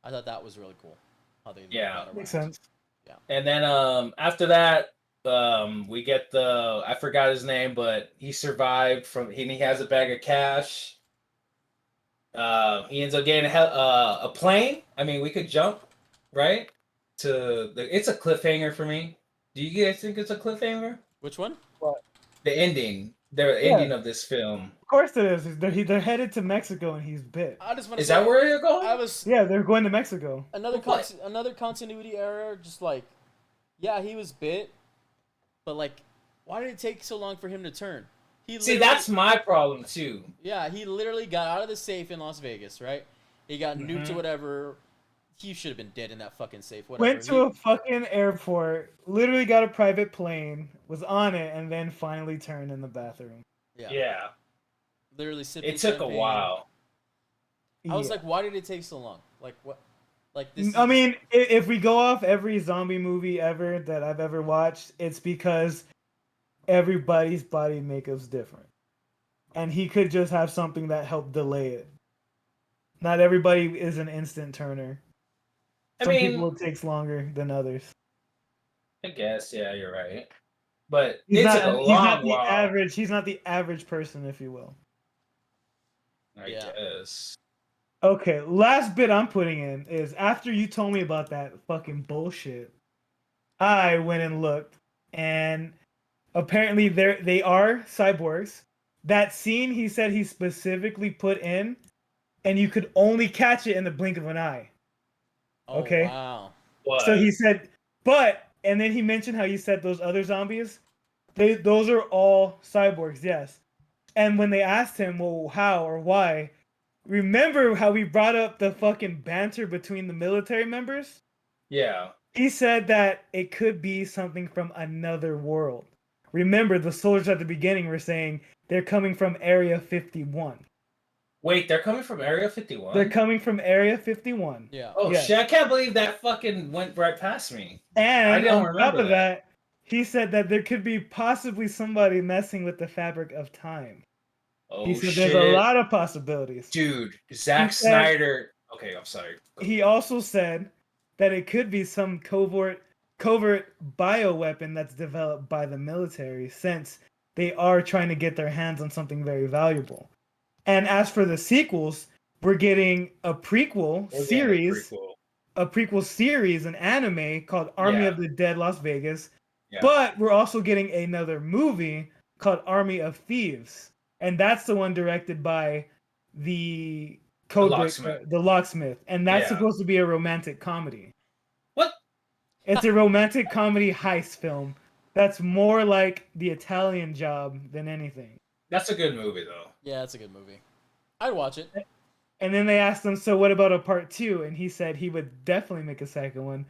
I thought that was really cool. How they got Makes around. sense. Yeah. And then after that, we get I forgot his name, but he survived and he has a bag of cash. He ends up getting a plane. I mean, we could jump, right? It's a cliffhanger for me. Do you guys think it's a cliffhanger? Which one? What? The ending of this film. Of course it is. They're headed to Mexico and he's bit. I just want to Is say, that where you're going? I was Yeah, they're going to Mexico. another What? another continuity error. Just like, yeah, he was bit, but like, why did it take so long for him to turn? See, that's my problem too. Yeah, he literally got out of the safe in Las Vegas, right? He got nuked or whatever. He should have been dead in that fucking safe. Whatever. Went to a fucking airport, literally got a private plane, was on it, and then finally turned in the bathroom. Yeah. Literally sipping It took champagne. a while. I was like, why did it take so long? Like what? Like this. I mean, if we go off every zombie movie ever that I've ever watched, it's because everybody's body makeup's different. And he could just have something that helped delay it. Not everybody is an instant turner. Some people it takes longer than others. I guess, yeah, you're right. But He's it not, took a he's long not the while. average. He's not the average person, if you will. I guess. Okay, last bit I'm putting in is after you told me about that fucking bullshit, I went and looked, and apparently they are cyborgs. That scene he said he specifically put in, and you could only catch it in the blink of an eye. Oh, Okay. wow. What? So he said, and then he mentioned how you said those other zombies, those are all cyborgs, yes. And when they asked him, well, how or why, remember how we brought up the fucking banter between the military members? Yeah. He said that it could be something from another world. Remember, the soldiers at the beginning were saying they're coming from Area 51. Wait, they're coming from Area 51? They're coming from Area 51. Yeah. Oh Yes. shit, I can't believe that fucking went right past me. I And don't on top remember of that, he said that there could be possibly somebody messing with the fabric of time. Oh He said shit. there's a lot of possibilities. Dude, Zack said- Snyder. Okay, I'm sorry. He also said that it could be some covert bioweapon that's developed by the military, since they are trying to get their hands on something very valuable. And as for the sequels, we're getting a prequel series, an anime called Army of the Dead Las Vegas. Yeah. But we're also getting another movie called Army of Thieves, and that's the one directed by the locksmith, and that's supposed to be a romantic comedy. What? It's a romantic comedy heist film that's more like The Italian Job than anything. That's a good movie though. Yeah, it's a good movie. I'd watch it. And then they asked him, so what about a part 2? And he said he would definitely make a second one,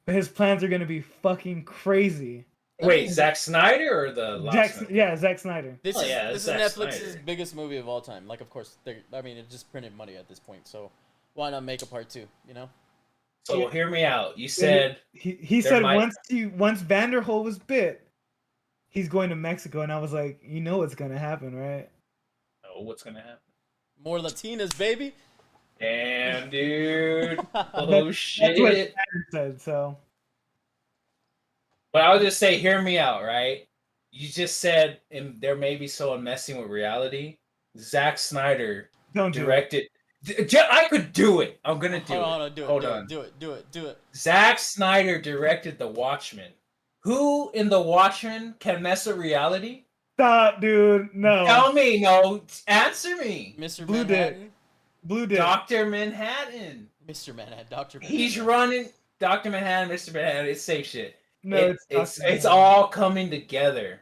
but his plans are going to be fucking crazy. Wait, Zack Snyder or the locksmith? Zack Snyder. This is Zack Netflix's Snyder. biggest movie of all time. Like, of course, it just printed money at this point, so why not make a part 2? You know. So hear me out. You said he said once Vanderhole was bit, he's going to Mexico, and I was like, you know what's gonna happen, right? Oh, what's gonna happen? More Latinas, baby. Damn, dude. Oh That's what shit. Snyder said. So. But I would just say, hear me out, right? You just said there may be someone messing with reality. Zack Snyder directed. I could do it. I'm gonna do it. Hold on. Do it. Zack Snyder directed The Watchmen. Who in The Watchmen can mess with reality? Stop, dude. No. Tell me. No. Answer me. Mr. Blue Manhattan. Blue Dick. Dr. Manhattan. Mr. Manhattan. Dr. Manhattan. He's running Dr. Manhattan, Mr. Manhattan. It's safe shit. No, it's all coming together.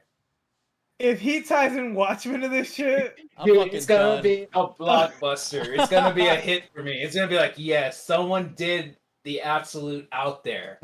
If he ties in Watchmen to this shit, dude, it's gonna be a blockbuster. It's gonna be a hit for me. It's gonna be like, yes, someone did the absolute out there.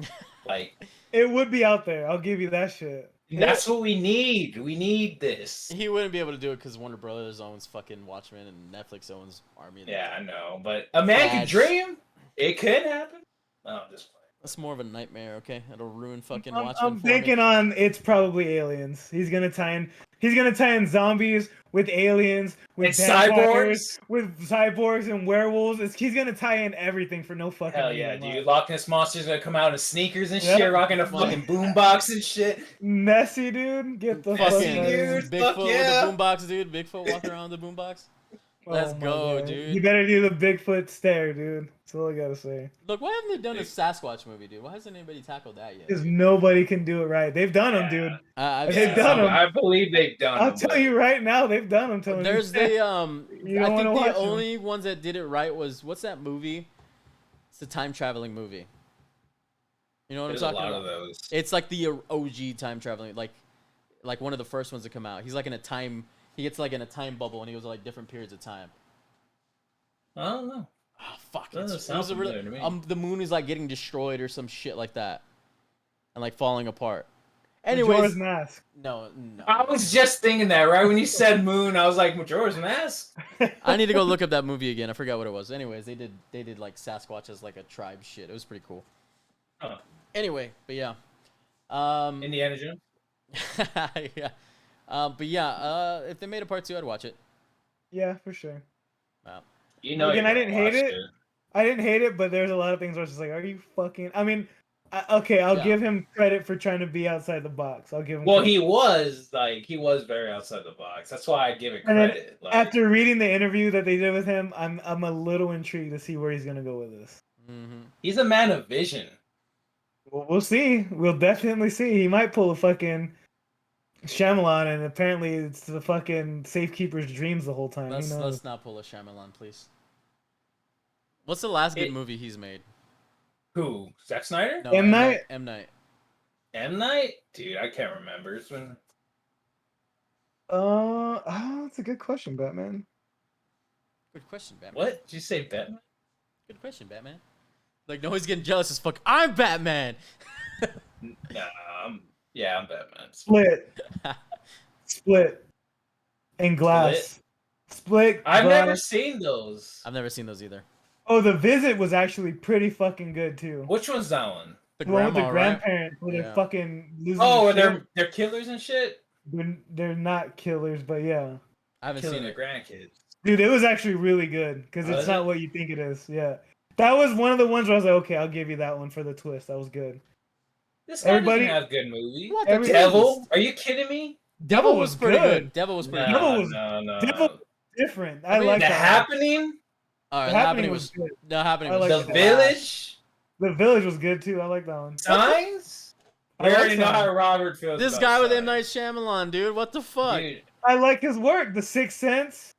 Like, it would be out there. I'll give you that shit. That's what we need. We need this. He wouldn't be able to do it because Warner Brothers owns fucking Watchmen and Netflix owns Army. And Yeah, I know, but a man can dream. It could happen. No, I'm just playing. That's more of a nightmare. Okay, it'll ruin fucking I'm Watchmen. thinking on it's probably aliens. He's gonna tie in zombies with aliens, with And vampires, cyborgs? with cyborgs and werewolves. He's gonna tie in everything for no fucking Hell yeah, reason. dude. Loch Ness Monster's gonna come out in sneakers and Yep. shit, rocking a fucking boombox and shit. Nessie, dude, get the fuck Nessie, out of here. dude. Bigfoot Fuck yeah. with the boombox, dude. Bigfoot walking around with the boombox. Let's Oh my go, God. dude. You better do the Bigfoot stare, dude. That's all I gotta say. Look, why haven't they done a Sasquatch movie, dude? Why hasn't anybody tackled that yet? Because nobody can do it right. They've done them, dude. I've They've seen done some. them. I believe they've done I'll them. tell you right now, they've done them. Telling There's you. the You I don't think wanna the watch 'em. only ones that did it right was what's that movie? It's a time traveling movie. You know what There's I'm a talking lot about? of those. It's like the OG time traveling, like one of the first ones to come out. He's like in a time. He gets like in a time bubble, and he goes to like different periods of time. I don't know. Oh, fuck. Doesn't It sound was a really, familiar to me. the moon is like getting destroyed or some shit like that, and like falling apart. Majora's Anyways, Mask. no. I was just thinking that right when you said moon. I was like, Majora's Mask. I need to go look up that movie again. I forgot what it was. Anyways, they did like Sasquatch as like a tribe shit. It was pretty cool. Huh. Anyway, but yeah. Indiana Jones. Yeah. But yeah, if they made a part 2, I'd watch it. Yeah, for sure. Wow. You know, Again, you're I didn't gonna hate watch it. I didn't hate it, but there's a lot of things where it's just like, are you fucking? I mean, okay, I'll Yeah. give him credit for trying to be outside the box. I'll give him. Well, credit. he was very outside the box. That's why I give it And then credit. Like, After reading the interview that they did with him, I'm a little intrigued to see where he's gonna go with this. Mm-hmm. he's a man of vision. Well, we'll see. We'll definitely see. He might pull a fucking Shyamalan, and apparently it's the fucking safekeeper's dreams the whole time. Who knows? Let's not pull a Shyamalan, please. What's the last good It- movie he's made? Who? Zack Snyder? No, M. Night? M. Night. M. Night? Dude, I can't remember. It's been... That's a good question, Batman. Good question, Batman. What? Did you say Batman? Good question, Batman. Like, no, he's getting jealous as fuck. I'm Batman. Nah, I'm Batman. Split. And Glass. Split. I've Glass. never seen those. I've never seen those either. Oh, The Visit was actually pretty fucking good too. Which one's that one? The The one with the right? grandparents where Yeah. they're fucking losing Oh, their where shit. they're killers and shit? They're not killers, but yeah. I haven't Killing seen their it. grandkids. Dude, it was actually really good because Oh, it's is not it? what you think it is. Yeah. That was one of the ones where I was like, okay, I'll give you that one for the twist. That was good. This guy Everybody- doesn't have good movies. What? Every- The Devil? Are you kidding me? Devil was was pretty good. good. Devil was pretty No, good. Devil was- no. Devil- Different. I mean, like The that. Happening? All right, The The Happening Happening was was. good. The Happening I was. like The that. Village? The Village was good too. I like that one. Signs? I We like already know Signs. how Robert feels. This about guy with Signs. M. Night Shyamalan, dude. What the fuck? Dude. I like his work. The Sixth Sense.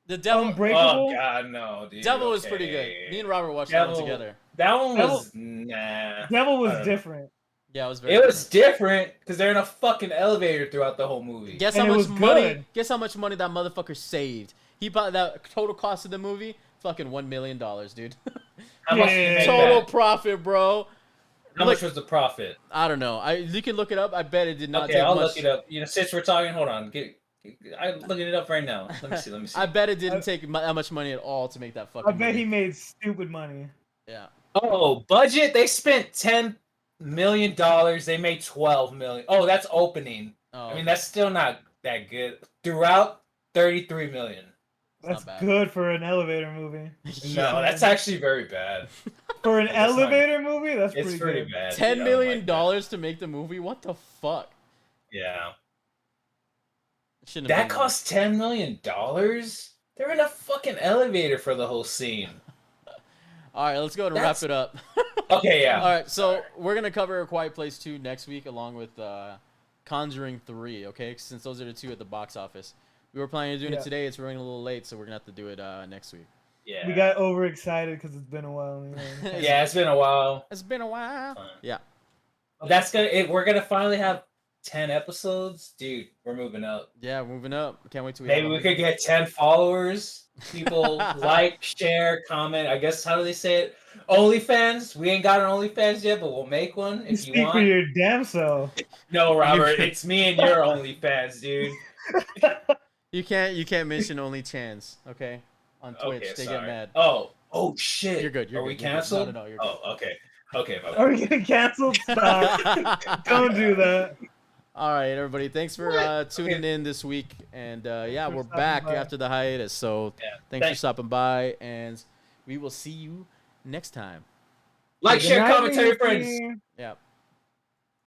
The Devil. Unbreakable. Oh god, no, dude. Devil was pretty okay. good. Me and Robert watched that one Devil- together. That one Devil- was nah. Devil I was don't know. different. Yeah, it was very. It was different because they're in a fucking elevator throughout the whole movie. Guess And how it much was money? good. Guess how much money that motherfucker saved? He bought that total cost of the movie. Fucking $1 million, dude. How much did you Yeah. make Total that? profit, bro. How much was the profit? I don't know. You can look it up. I bet it did not Okay, take I'll much. look it up. You know, since we're talking, hold on. I'm looking it up right now. Let me see. I bet it didn't take that much money at all to make that fucking. I bet movie. he made stupid money. Yeah. Oh, budget? They spent $10 million. They made $12 million. Oh, that's opening. Oh, I mean, that's still not that good. Throughout, $33 million. That's not bad. good for an elevator movie. No, that's actually very bad. For an That's not- elevator movie, that's It's pretty pretty good. bad. $10 dude. I don't million like that. dollars to make the movie. What the fuck? Yeah. Shouldn't have That been cost $10 million? They're in a fucking elevator for the whole scene. All right, let's go and That's- wrap it up. Okay, yeah. All right, so we're gonna cover A Quiet Place 2 next week, along with Conjuring 3. Okay, since those are the two at the box office. We were planning on doing Yeah. it today. It's running a little late, so we're gonna have to do it next week. Yeah. We got overexcited because it's been a while. You know. Yeah, it's been a while. It's been a while. Fine. Yeah. We're gonna finally have 10 episodes, dude, we're moving up. Yeah, moving up. Can't wait till we Maybe have we could get 10 followers. People like, share, comment. I guess, how do they say it? OnlyFans. We ain't got an OnlyFans yet, but we'll make one if you Speak for want. your damn self. No, Robert, it's me and your OnlyFans, dude. You can't mention only Chans, okay? On Twitch, Okay, they sorry. get mad. Oh shit. You're good. You're Are we good. You're good. canceled? Not at all. You're good. Oh, okay. Okay, my bad. Are we getting canceled? Stop. Don't do that. All right, everybody. Thanks for tuning in this week, and yeah, For we're stopping back by. after the hiatus. So Yeah. thanks for Thanks. stopping by, and we will see you next time. Like, Good share, night, comment, tell your friends. Mimi.